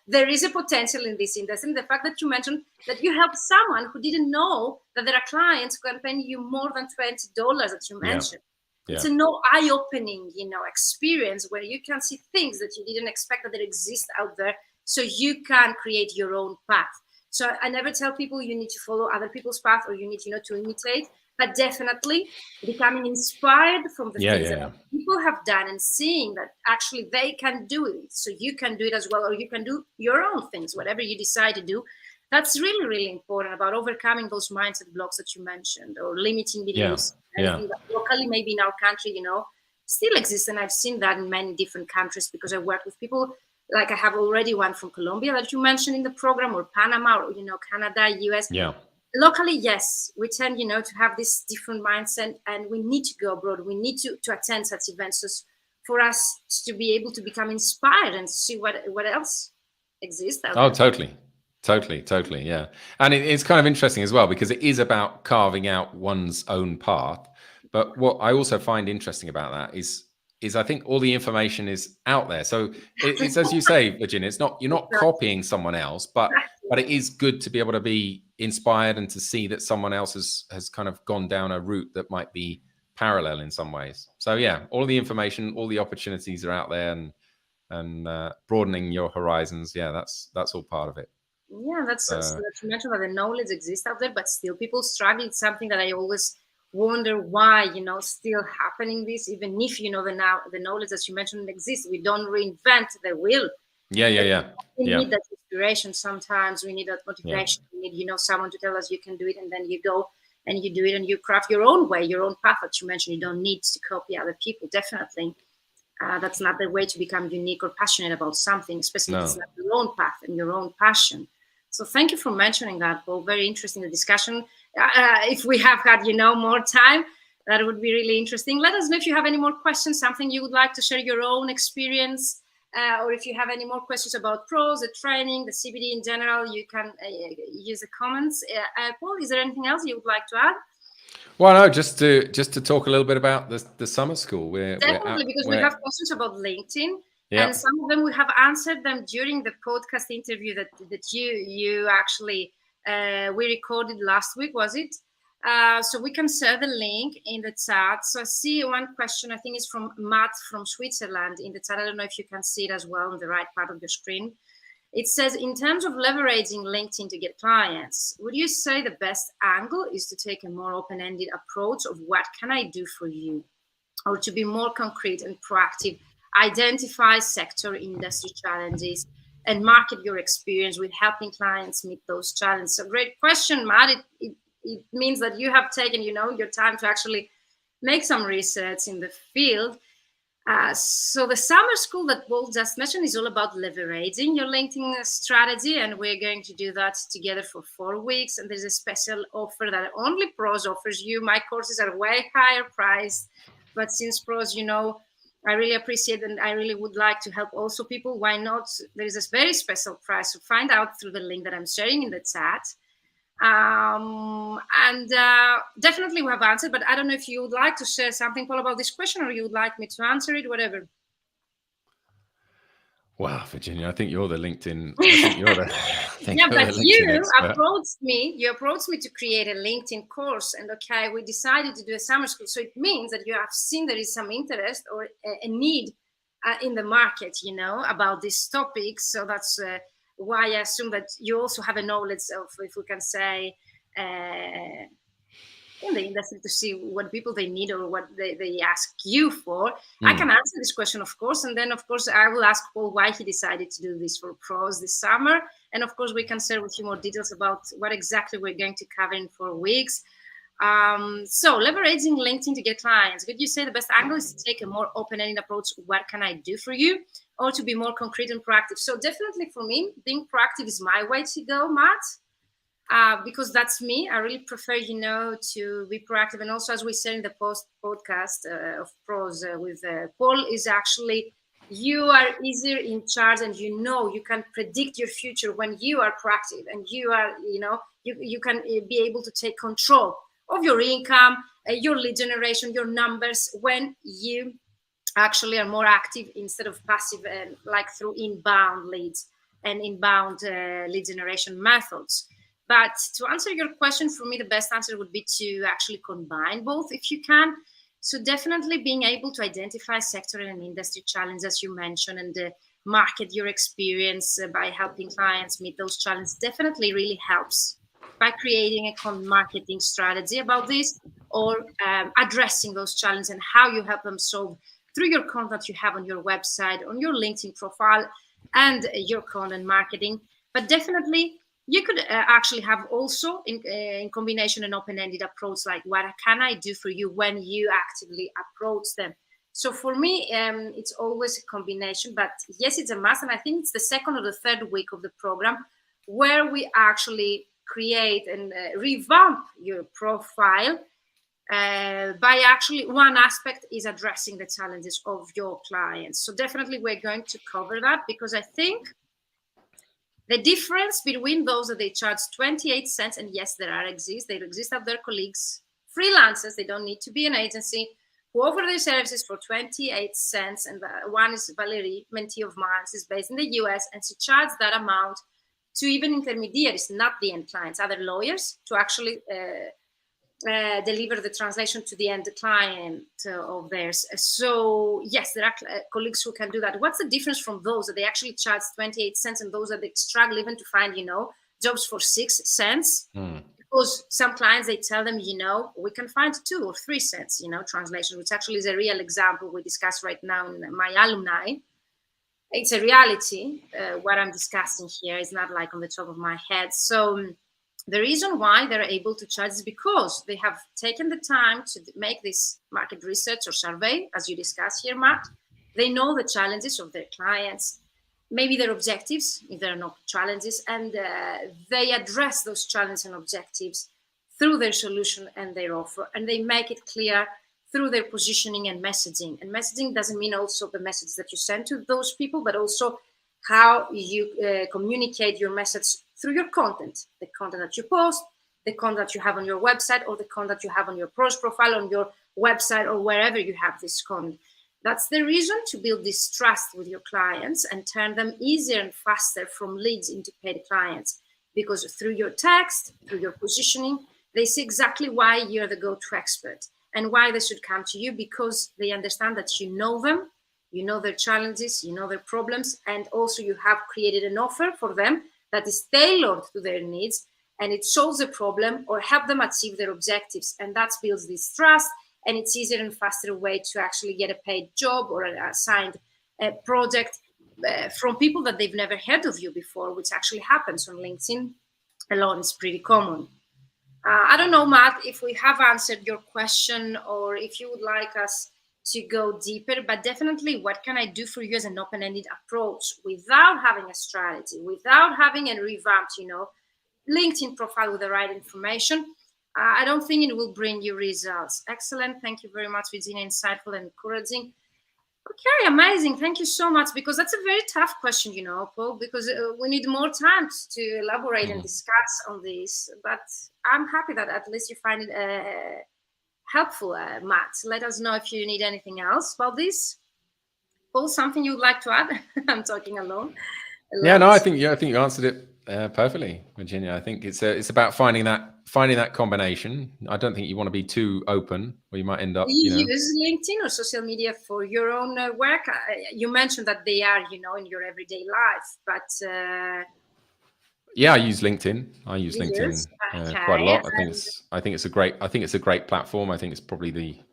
There is a potential in this industry. And the fact that you mentioned that you help someone who didn't know that there are clients who can pay you more than $20 that you mentioned. It's a eye-opening, experience where you can see things that you didn't expect that they exist out there, so you can create your own path. So I never tell people you need to follow other people's path, or you need, to imitate, but definitely becoming inspired from the things that people have done, and seeing that actually they can do it, so you can do it as well, or you can do your own things, whatever you decide to do. That's really, really important about overcoming those mindset blocks that you mentioned, or limiting beliefs. That locally, maybe in our country, still exists. And I've seen that in many different countries, because I work with people, like I have already one from Colombia that you mentioned in the program, or Panama, or, Canada, US. Locally, yes, we tend, to have this different mindset, and we need to go abroad. We need to attend such events for us to be able to become inspired and see what else exists out there. Totally. Yeah. And it's kind of interesting as well, because it is about carving out one's own path. But what I also find interesting about that is I think all the information is out there. So it's as you say, Virginia, you're not copying someone else, but it is good to be able to be inspired and to see that someone else has kind of gone down a route that might be parallel in some ways. So all the information, all the opportunities are out there, and broadening your horizons. That's all part of it. That's so that you mentioned that the knowledge exists out there, but still people struggle. It's something that I always wonder why, still happening this, even if, the knowledge that you mentioned exists. We don't reinvent the wheel. We need that inspiration sometimes. We need that motivation. We need, someone to tell us you can do it, and then you go and you do it, and you craft your own way, your own path that you mentioned. You don't need to copy other people. Definitely. That's not the way to become unique or passionate about something, especially if it's not your own path and your own passion. So thank you for mentioning that, Paul. Very interesting, the discussion. If we have had, more time, that would be really interesting. Let us know if you have any more questions, something you would like to share your own experience, or if you have any more questions about pros, the training, the CPD in general, you can use the comments. Paul, is there anything else you would like to add? Well, no, just to talk a little bit about the summer school. Definitely, because we have questions about LinkedIn. And some of them we have answered them during the podcast interview that you actually we recorded last week, was it? So we can share the link in the chat. So I see one question, I think it's from Matt from Switzerland in the chat. I don't know if you can see it as well on the right part of your screen. It says, in terms of leveraging LinkedIn to get clients, would you say the best angle is to take a more open-ended approach of what can I do for you? Or to be more concrete and proactive, identify sector industry challenges and market your experience with helping clients meet those challenges? So great question, Matt. It means that you have taken, your time to actually make some research in the field. So the summer school that Paul just mentioned is all about leveraging your LinkedIn strategy, and we're going to do that together for 4 weeks. And there's a special offer that only Pros offers you. My courses are way higher priced, but since Pros, I really appreciate and I really would like to help also people. Why not? There is a very special price. So find out through the link that I'm sharing in the chat. And definitely we have answered, but I don't know if you would like to share something, Paul, about this question, or you would like me to answer it, whatever. Wow, Virginia, I think you're the LinkedIn. I think you're the. Yeah, but you approached me to create a LinkedIn course, and okay, we decided to do a summer school. So it means that you have seen there is some interest or a need in the market, about this topic. So that's why I assume that you also have a knowledge of, if we can say, in the industry to see what people they need or what they ask you for. I can answer this question, of course, and then of course I will ask Paul why he decided to do this for Pros this summer, and of course we can share with you more details about what exactly we're going to cover in 4 weeks. So leveraging LinkedIn to get clients. Would you say the best angle is to take a more open-ended approach? What can I do for you? Or to be more concrete and proactive? So definitely for me, being proactive is my way to go, Matt. Because that's me. I really prefer, to be proactive. And also, as we said in the podcast of Pros with Paul, is actually you are easier in charge, and you can predict your future when you are proactive, and you are, you can be able to take control of your income, your lead generation, your numbers, when you actually are more active instead of passive, like through inbound leads and inbound lead generation methods. But to answer your question, for me, the best answer would be to actually combine both if you can. So definitely being able to identify sector and industry challenges, as you mentioned, and market your experience by helping clients meet those challenges definitely really helps by creating a marketing strategy about this, or addressing those challenges and how you help them solve through your content you have on your website, on your LinkedIn profile, and your content marketing. But definitely, you could actually have also in combination an open-ended approach, like what can I do for you when you actively approach them. So for me, it's always a combination, but yes, it's a must. And I think it's the second or the third week of the program where we actually create and revamp your profile by actually one aspect is addressing the challenges of your clients. So definitely we're going to cover that, because I think the difference between those that they charge 28 cents, and yes, they exist of their colleagues, freelancers, they don't need to be an agency, who offer their services for 28 cents. And one is Valerie, mentee of mine, is based in the US, and she charged that amount to even intermediaries, not the end clients, other lawyers, to actually deliver the translation to the end client of theirs. So yes, there are colleagues who can do that. What's the difference from those that they actually charge 28 cents and those that they struggle even to find, jobs for 6 cents? Because some clients, they tell them, we can find 2 or 3 cents, translation, which actually is a real example we discuss right now in my alumni. It's a reality. What I'm discussing here is not like on the top of my head. So the reason why they're able to charge is because they have taken the time to make this market research or survey, as you discussed here, Matt. They know the challenges of their clients, maybe their objectives, if there are no challenges, and they address those challenges and objectives through their solution and their offer, and they make it clear through their positioning and messaging. And messaging doesn't mean also the message that you send to those people, but also how you communicate your message through your content, the content that you post, the content that you have on your website, or the content you have on your Pros profile, on your website, or wherever you have this content. That's the reason to build this trust with your clients and turn them easier and faster from leads into paid clients. Because through your text, through your positioning, they see exactly why you're the go-to expert and why they should come to you, because they understand that you know them, you know their challenges, you know their problems, and also you have created an offer for them that is tailored to their needs, and it solves the problem or help them achieve their objectives. And that builds this trust, and it's easier and faster way to actually get a paid job or a signed project from people that they've never heard of you before, which actually happens on LinkedIn alone. It's pretty common. I don't know, Matt, if we have answered your question, or if you would like us to go deeper, but definitely what can I do for you as an open-ended approach without having a strategy, without having a revamped, LinkedIn profile with the right information. I don't think it will bring you results. Excellent. Thank you very much, Virginia. Insightful and encouraging. Okay, amazing. Thank you so much, because that's a very tough question, Paul, because we need more time to elaborate and discuss on this. But I'm happy that at least you find it helpful, Matt. Let us know if you need anything else about this. Paul, something you'd like to add? I'm talking alone. Yeah, no, I think you answered it perfectly, Virginia. I think it's about finding that combination. I don't think you want to be too open, or you might end up. You use LinkedIn or social media for your own work. You mentioned that they are, in your everyday life, but. Yeah, I use LinkedIn. Quite a lot. I think it's a great platform. I think it's probably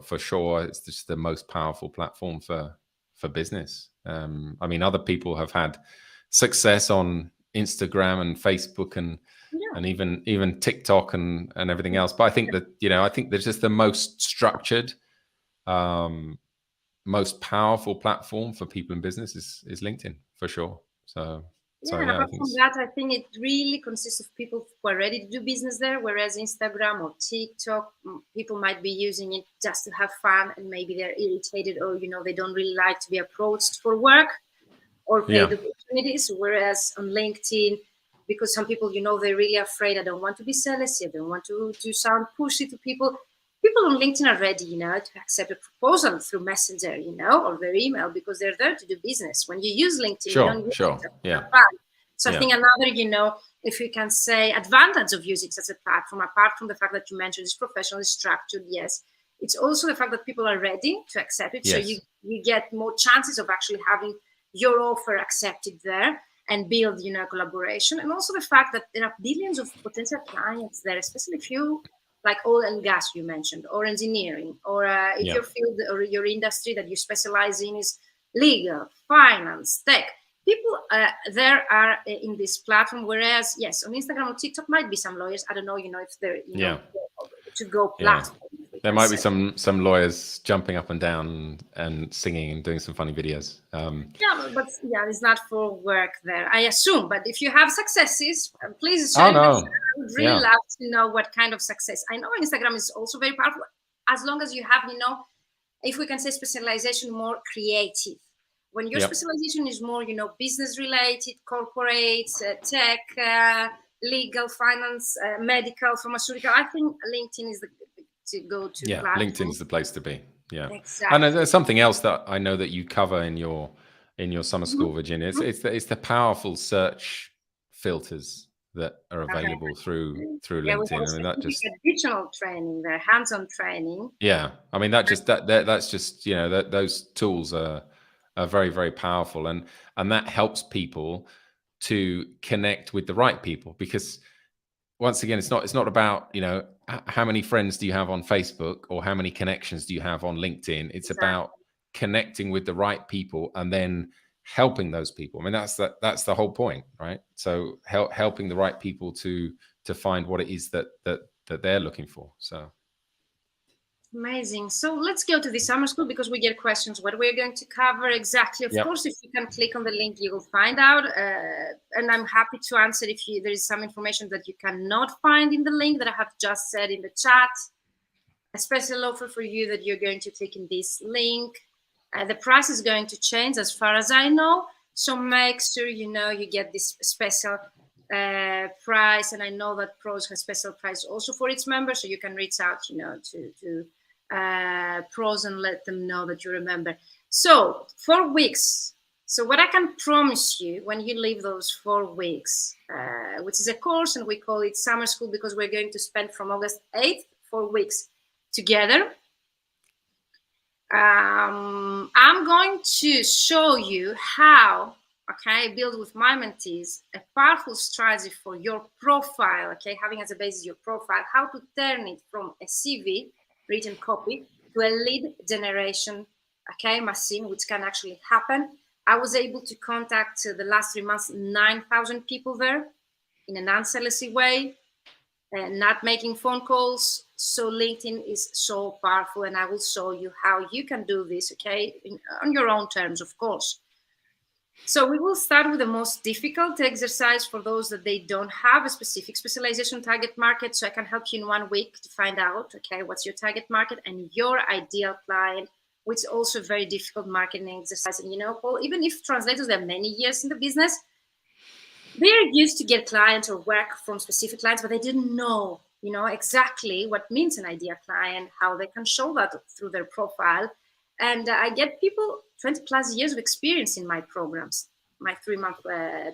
for sure it's just the most powerful platform for business. I mean, other people have had success on Instagram and Facebook and even TikTok and everything else. But I think that I think there's just the most structured, most powerful platform for people in business is LinkedIn for sure. Apart from that, I think it really consists of people who are ready to do business there, whereas Instagram or TikTok, people might be using it just to have fun, and maybe they're irritated, or they don't really like to be approached for work or paid opportunities. Whereas on LinkedIn, because some people, they're really afraid, I don't want to be salesy, I don't want to sound pushy to people. People on LinkedIn are ready, to accept a proposal through Messenger, or their email, because they're there to do business. When you use LinkedIn, you don't use it as fun. So I think another, if you can say, advantage of using such a platform, apart from the fact that you mentioned it's professionally structured, yes, it's also the fact that people are ready to accept it. Yes. So you get more chances of actually having your offer accepted there and build, collaboration. And also the fact that there are billions of potential clients there, especially if you like oil and gas you mentioned, or engineering, or if your field or your industry that you specialize in is legal, finance, tech. People there are in this platform, whereas, yes, on Instagram or TikTok might be some lawyers. I don't know, if they're, to go platform. There might be some lawyers jumping up and down and singing and doing some funny videos. But it's not for work there, I assume. But if you have successes, please share. I would really love to know what kind of success. I know Instagram is also very powerful, as long as you have, if we can say specialization, more creative. When your specialization is more, business related, corporate, tech, legal, finance, medical, pharmaceutical, I think LinkedIn is the go-to platform. LinkedIn is the place to be. Yeah, exactly. And there's something else that I know that you cover in your summer school, Virginia. It's the powerful search filters that are available through LinkedIn. I mean, that just additional training there, hands-on training. Yeah, I mean that's just those tools are very, very powerful, and that helps people to connect with the right people, because once again, it's not about how many friends do you have on Facebook or how many connections do you have on LinkedIn. It's about connecting with the right people and then helping those people. I mean, that's the whole point, right? So helping the right people to find what it is that they're looking for. So amazing. So let's go to the summer school, because we get questions what we're going to cover exactly. Of course, if you can click on the link, you will find out. And I'm happy to answer if there is some information that you cannot find in the link that I have just said in the chat. A special offer for you that you're going to click in this link. The price is going to change as far as I know. So make sure you get this special price. And I know that Pros has special price also for its members. So you can reach out, to Pros and let them know that you remember. So 4 weeks. So what I can promise you when you leave those 4 weeks, which is a course, and we call it summer school because we're going to spend from August 8th, 4 weeks together. I'm going to show you how, build with my mentees a powerful strategy for your profile, having as a basis your profile, how to turn it from a CV, written copy, to a lead generation, machine, which can actually happen. I was able to contact the last 3 months 9,000 people there in an unsalesy way. not making phone calls. So LinkedIn is so powerful, and I will show you how you can do this, okay, on your own terms, of course. So we will start with the most difficult exercise for those that they don't have a specific specialization target market. So I can help you in 1 week to find out, okay, what's your target market and your ideal client, which is also a very difficult marketing exercise. And, you know, Paul, even if translators are many years in the business, they're used to get clients or work from specific clients, but they didn't know, you know, exactly what means an ideal client, how they can show that through their profile. And I get people 20 plus years of experience in my programs, my 3-month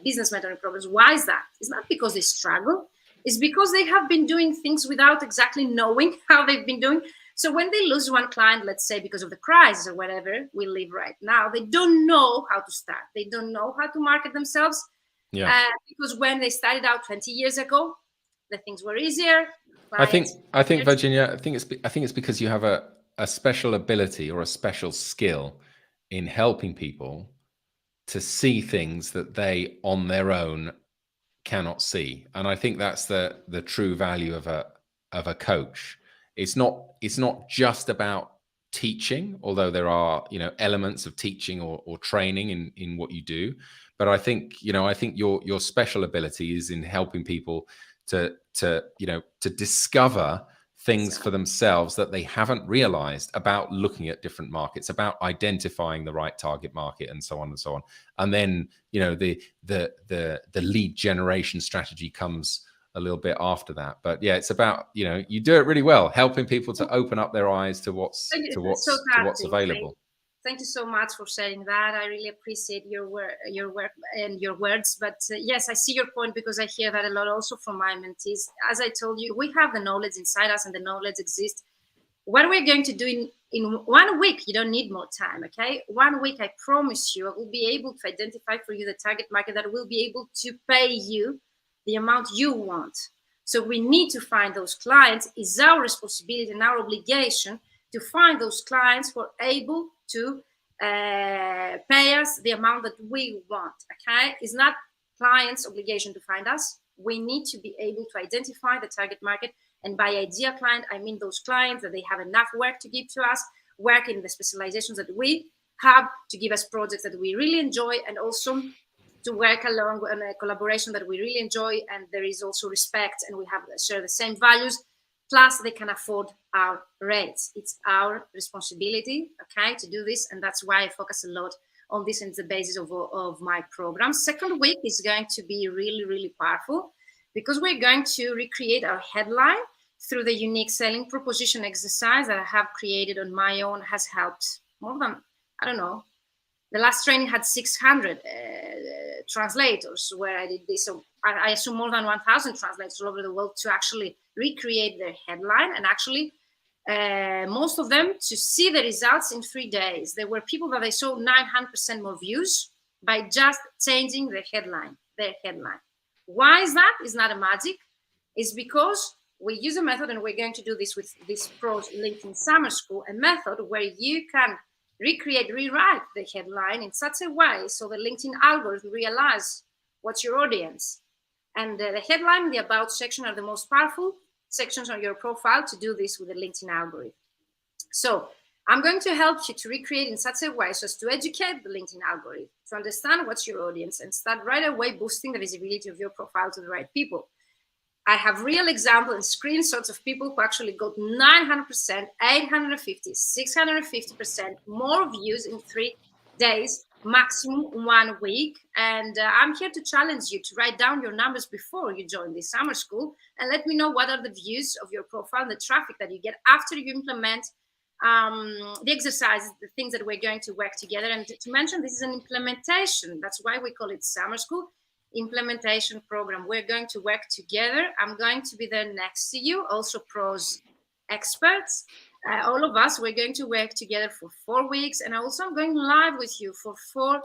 business mentoring programs. Why is that? It's not because they struggle. It's because they have been doing things without exactly knowing how they've been doing. So when they lose one client, let's say because of the crisis or whatever we live right now, they don't know how to start. They don't know how to market themselves. Yeah. Because when they started out 20 years ago, the things were easier. I think Virginia, I think it's because you have a special ability or a special skill in helping people to see things that they on their own cannot see. And I think that's the true value of a coach. It's not just about teaching, although there are, you know, elements of teaching or training in what you do. But I think your special ability is in helping people to discover things for themselves that they haven't realized about looking at different markets, about identifying the right target market, and so on and so on. And then, you know, the lead generation strategy comes a little bit after that. But yeah, it's about, you know, you do it really well, helping people to open up their eyes to what's available. Thank you so much for sharing that. I really appreciate your work and your words. But yes, I see your point, because I hear that a lot also from my mentees. As I told you, we have the knowledge inside us, and the knowledge exists. What we're going to do in 1 week, you don't need more time, okay? 1 week, I promise you, I will be able to identify for you the target market that will be able to pay you the amount you want. So we need to find those clients. It's our responsibility and our obligation to find those clients who are able to pay us the amount that we want, okay? It's not clients' obligation to find us. We need to be able to identify the target market. And by ideal client, I mean those clients that they have enough work to give to us, work in the specializations that we have, to give us projects that we really enjoy, and also to work along on a collaboration that we really enjoy, and there is also respect, and we have share the same values. Plus, they can afford our rates. It's our responsibility, okay, to do this, and that's why I focus a lot on this, and it's the basis of my program. Second week is going to be really, really powerful, because we're going to recreate our headline through the unique selling proposition exercise that I have created on my own. Has helped more than, I don't know, the last training had 600 translators where I did this. So I assume more than 1,000 translators all over the world to actually recreate their headline, and actually most of them to see the results in 3 days. There were people that they saw 900% more views by just changing their headline. Why is that? It's not a magic. It's because we use a method, and we're going to do this with this Pros LinkedIn Summer School, a method where you can rewrite the headline in such a way so the LinkedIn algorithm realize what's your audience. And the headline and the about section are the most powerful sections on your profile to do this with the LinkedIn algorithm. So I'm going to help you to recreate in such a way so as to educate the LinkedIn algorithm, to understand what's your audience, and start right away boosting the visibility of your profile to the right people. I have real examples and screenshots of people who actually got 900%, 850, 650% more views in 3 days, maximum 1 week. And I'm here to challenge you to write down your numbers before you join this summer school, and let me know what are the views of your profile, the traffic that you get after you implement the exercises, the things that we're going to work together. And to mention, this is an implementation. That's why we call it summer school. Implementation program. We're going to work together. I'm going to be there next to you, also Pros experts. All of us, we're going to work together for 4 weeks, and also I'm going live with you for 4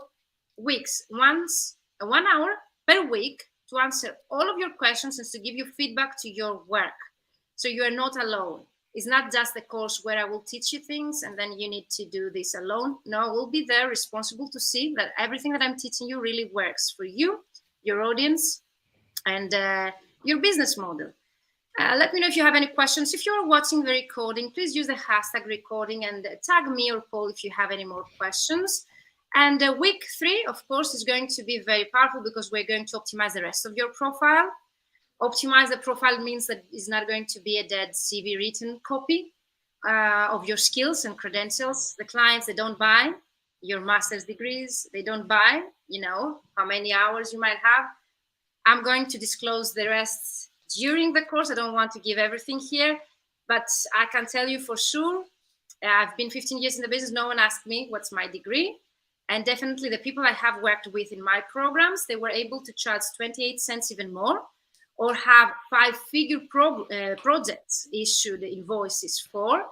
weeks, 1 hour per week, to answer all of your questions and to give you feedback to your work. So you are not alone. It's not just a course where I will teach you things and then you need to do this alone. No, we'll be there responsible to see that everything that I'm teaching you really works for you, your audience, and your business model. Let me know if you have any questions. If you're watching the recording, please use the hashtag recording and tag me or Paul if you have any more questions. And week 3, of course, is going to be very powerful because we're going to optimize the rest of your profile. Optimize the profile means that it's not going to be a dead CV written copy of your skills and credentials. The clients, they don't buy your master's degrees. They don't buy, how many hours you might have. I'm going to disclose the rest during the course. I don't want to give everything here, but I can tell you for sure, I've been 15 years in the business. No one asked me what's my degree. And definitely the people I have worked with in my programs, they were able to charge 28 cents even more, or have 5-figure projects issued invoices for,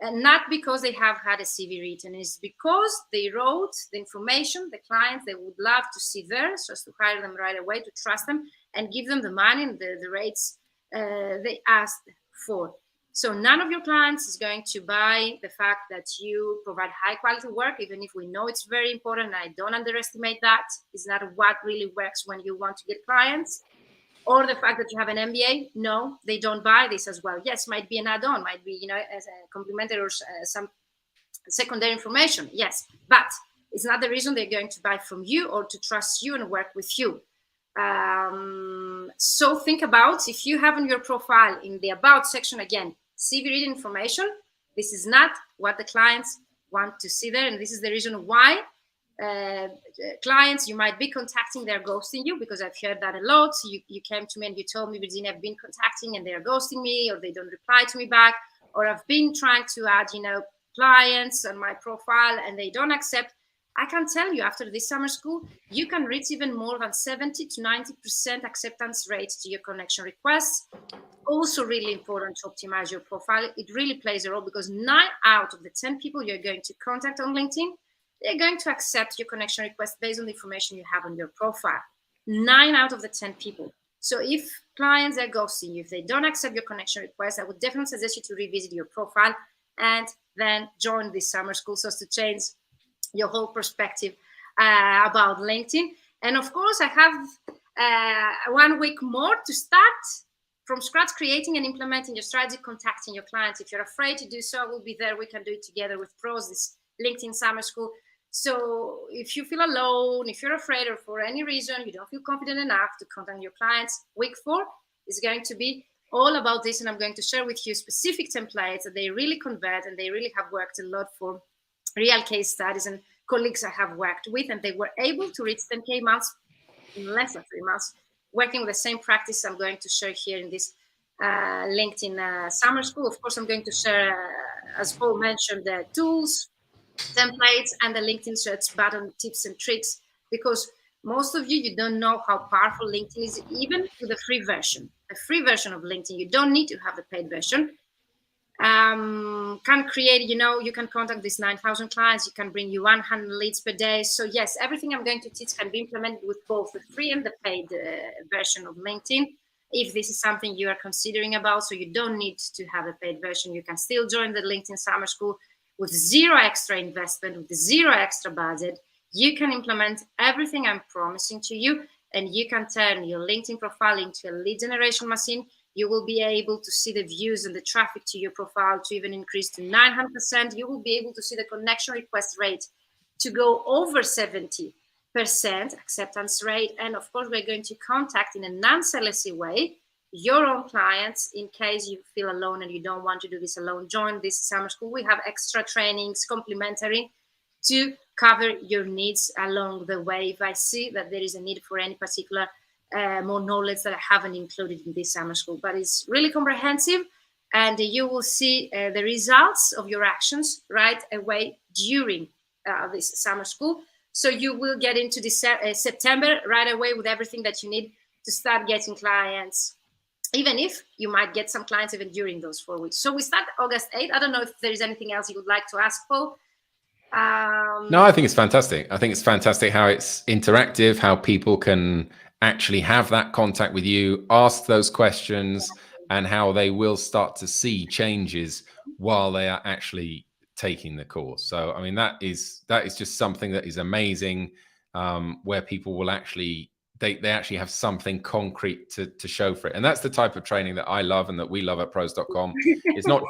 and not because they have had a CV written. It's because they wrote the information the clients they would love to see there, so as to hire them right away, to trust them, and give them the money and the rates they asked for. So none of your clients is going to buy the fact that you provide high quality work, even if we know it's very important. I don't underestimate that. It's not what really works when you want to get clients. Or the fact that you have an MBA. No, they don't buy this as well. Yes, might be an add-on, might be, as a complementary or some secondary information. Yes, but it's not the reason they're going to buy from you or to trust you and work with you. So think about, if you have on your profile in the About section, again, CV written information, this is not what the clients want to see there. And this is the reason why clients you might be contacting, they're ghosting you, because I've heard that a lot. You came to me and you told me, Virginia, I've been contacting and they're ghosting me, or they don't reply to me back, or I've been trying to add, clients on my profile and they don't accept. I can tell you, after this summer school, you can reach even more than 70 to 90% acceptance rates to your connection requests. Also really important to optimize your profile. It really plays a role, because 9 out of the 10 people you're going to contact on LinkedIn, they're going to accept your connection request based on the information you have on your profile. 9 out of the 10 people. So if clients are ghosting you, if they don't accept your connection request, I would definitely suggest you to revisit your profile and then join this summer school, so as to change your whole perspective about LinkedIn. And of course, I have 1 week more to start from scratch, creating and implementing your strategy, contacting your clients. If you're afraid to do so, we'll be there. We can do it together with pros, this LinkedIn summer school. So if you feel alone, if you're afraid, or for any reason you don't feel confident enough to contact your clients, week 4 is going to be all about this. And I'm going to share with you specific templates that they really convert, and they really have worked a lot for real case studies and colleagues I have worked with, and they were able to reach 10K months in less than 3 months, working with the same practice I'm going to share here in this LinkedIn summer school. Of course, I'm going to share, as Paul mentioned, the tools, templates, and the LinkedIn search button tips and tricks, because most of you don't know how powerful LinkedIn is, even with the free version. The free version of LinkedIn, you don't need to have the paid version. Can create, you can contact these 9,000 clients, you can bring you 100 leads per day. So yes, everything I'm going to teach can be implemented with both the free and the paid version of LinkedIn, if this is something you are considering about. So you don't need to have a paid version. You can still join the LinkedIn summer school with 0 extra investment, with 0 extra budget. You can implement everything I'm promising to you, and you can turn your LinkedIn profile into a lead generation machine. You will be able to see the views and the traffic to your profile to even increase to 900%. You will be able to see the connection request rate to go over 70% acceptance rate. And of course, we're going to contact in a non-salesy way your own clients. In case you feel alone and you don't want to do this alone, join this summer school. We have extra trainings complimentary to cover your needs along the way. If I see that there is a need for any particular more knowledge that I haven't included in this summer school, but it's really comprehensive, and you will see the results of your actions right away during this summer school. So you will get into this September right away with everything that you need to start getting clients, even if you might get some clients even during those 4 weeks. So we start August 8th. I don't know if there is anything else you would like to ask, Paul. No, I think it's fantastic. I think it's fantastic how it's interactive, how people can actually have that contact with you, ask those questions, and how they will start to see changes while they are actually taking the course. So, I mean, that is just something that is amazing, where people will actually they actually have something concrete to show for it. And that's the type of training that I love and that we love at pros.com. It's not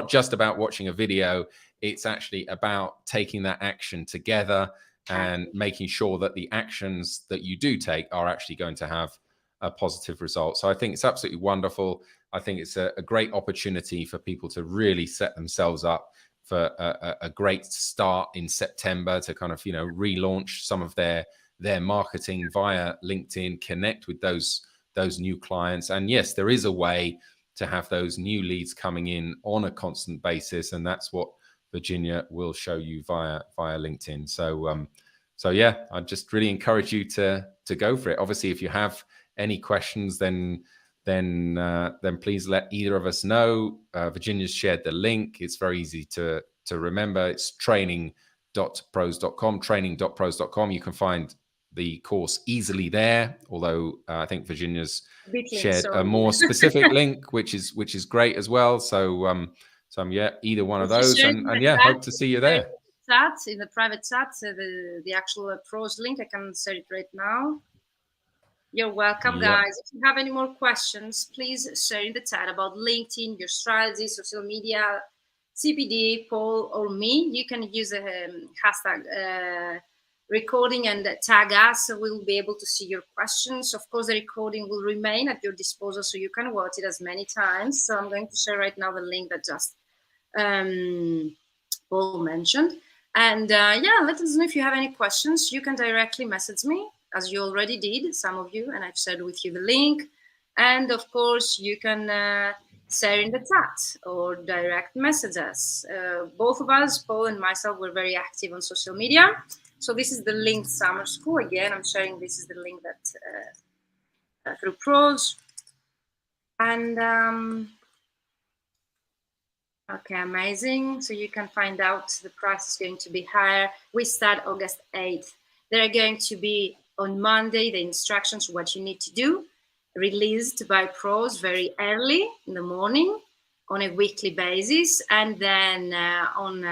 just about watching a video. It's actually about taking that action together and making sure that the actions that you do take are actually going to have a positive result. So I think it's absolutely wonderful. I think it's a great opportunity for people to really set themselves up for a great start in September to kind of, relaunch some of their marketing via LinkedIn, connect with those new clients. And yes, there is a way to have those new leads coming in on a constant basis, and that's what Virginia will show you via LinkedIn. So yeah, I just really encourage you to go for it. Obviously, if you have any questions, then please let either of us know. Virginia's shared the link. It's very easy to remember. It's training.pros.com. You can find the course easily there, although I think Virginia's shared a more specific link, which is great as well. So yeah, either one of those, and yeah, hope to see you there. In the private chat, the actual pros link, I can share it right now. You're welcome, guys. If you have any more questions, please share in the chat about LinkedIn, your strategy, social media, CPD, Paul, or me. You can use a hashtag recording and tag us, so we'll be able to see your questions. Of course, the recording will remain at your disposal, so you can watch it as many times. So I'm going to share right now the link that just Paul mentioned. And yeah, let us know if you have any questions. You can directly message me, as you already did, some of you, and I've shared with you the link. And of course, you can share in the chat or direct message us. Both of us, Paul and myself, were very active on social media. So this is the link Summer School. Again, I'm sharing this is the link that through Pros. And okay, amazing. So you can find out the price is going to be higher. We start August 8th. There are going to be on Monday the instructions, what you need to do, released by Pros very early in the morning on a weekly basis. And then on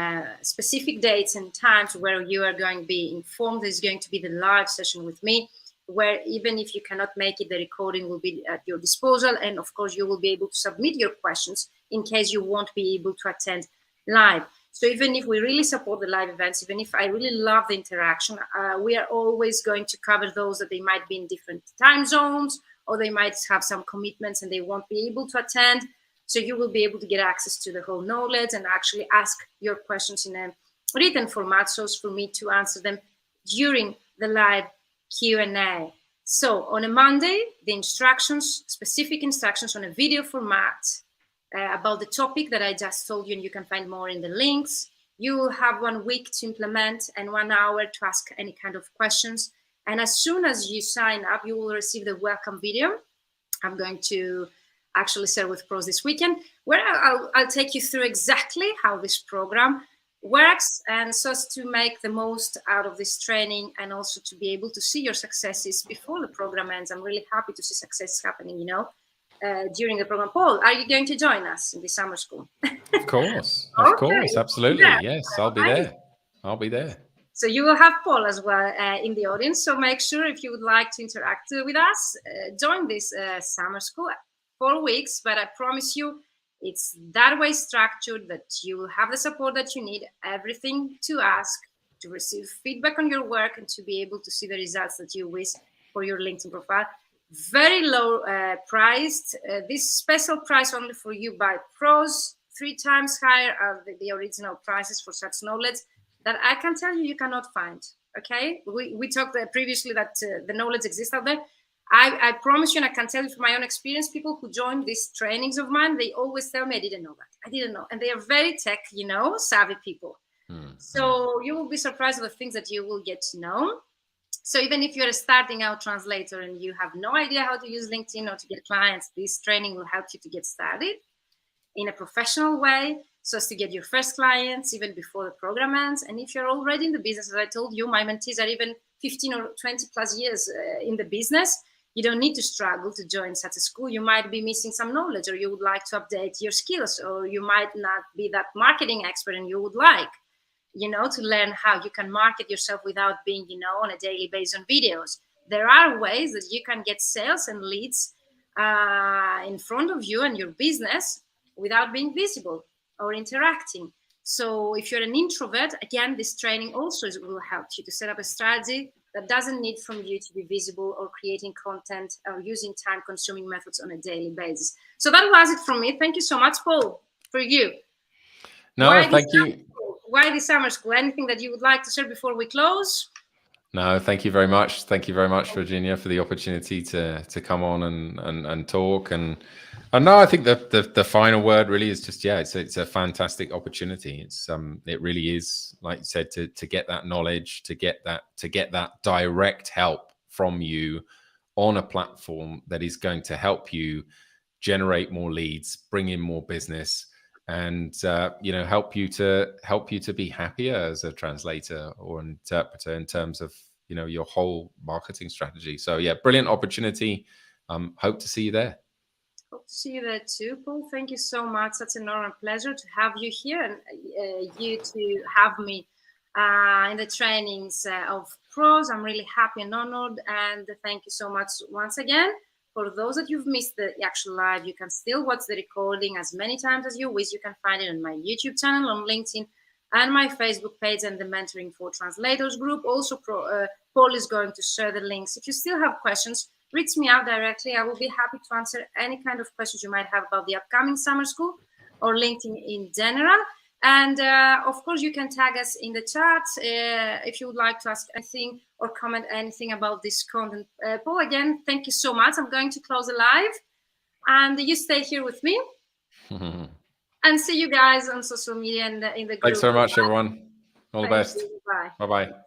specific dates and times where you are going to be informed, there's going to be the live session with me, where even if you cannot make it, the recording will be at your disposal. And of course, you will be able to submit your questions in case you won't be able to attend live. So even if we really support the live events, even if I really love the interaction, we are always going to cover those that they might be in different time zones, or they might have some commitments and they won't be able to attend. So you will be able to get access to the whole knowledge and actually ask your questions in a written format, so as for me to answer them during the live Q&A. So on a Monday, the instructions, specific instructions on a video format about the topic that I just told you, and you can find more in the links. You will have 1 week to implement and 1 hour to ask any kind of questions. And as soon as you sign up, you will receive the welcome video. I'm going to actually share with Pros this weekend, where I'll take you through exactly how this program works, and so as to make the most out of this training and also to be able to see your successes before the program ends. I'm really happy to see success happening, during the program. Paul, are you going to join us in the summer school? Of course, of course, absolutely. Yeah. Yes, I'll be there. I'll be there. So you will have Paul as well in the audience. So make sure, if you would like to interact with us, join this summer school. 4 weeks, but I promise you, it's that way structured that you will have the support that you need, everything to ask, to receive feedback on your work, and to be able to see the results that you wish for your LinkedIn profile. Very low priced. This special price only for you by Pros, 3 times higher are the original prices for such knowledge that I can tell you cannot find. Okay, we talked previously that the knowledge exists out there. I promise you, and I can tell you from my own experience, people who join these trainings of mine, they always tell me, I didn't know that. I didn't know. And they are very tech, savvy people. So you will be surprised at the things that you will get to know. So even if you're a starting out translator and you have no idea how to use LinkedIn or to get clients, this training will help you to get started in a professional way, so as to get your first clients even before the program ends. And if you're already in the business, as I told you, my mentees are even 15 or 20 plus years in the business. You don't need to struggle to join such a school. You might be missing some knowledge, or you would like to update your skills, or you might not be that marketing expert and you would like, to learn how you can market yourself without being, on a daily basis on videos. there are ways that you can get sales and leads in front of you and your business without being visible or interacting. So if you're an introvert, again, this training also will help you to set up a strategy that doesn't need from you to be visible or creating content or using time-consuming methods on a daily basis. So that was it from me. Thank you so much, Paul, for you. No, thank you. Why the summer school? Anything that you would like to share before we close? No, thank you very much. Thank you very much, Virginia, for the opportunity to come on and talk. And no, I think the final word really is just, yeah, it's a fantastic opportunity. It really is, like you said, to get that knowledge, to get that direct help from you on a platform that is going to help you generate more leads, bring in more business, and help you to be happier as a translator or an interpreter in terms of your whole marketing strategy. So yeah, brilliant opportunity. Hope to see you there. Hope to see you there too, Paul. Thank you so much. Such an honor and pleasure to have you here, and you to have me in the trainings of pros. I'm really happy and honored, and thank you so much once again. For those that you've missed the actual live, you can still watch the recording as many times as you wish. You can find it on my YouTube channel, on LinkedIn, and my Facebook page, and the Mentoring for Translators group. Also, Paul is going to share the links. If you still have questions, reach me out directly. I will be happy to answer any kind of questions you might have about the upcoming summer school or LinkedIn in general. And of course, you can tag us in the chat if you would like to ask anything or comment anything about this content. Paul, again, thank you so much. I'm going to close the live, and you stay here with me. And see you guys on social media and in the group. Thanks very much, everyone. All the best. Bye. Bye-bye.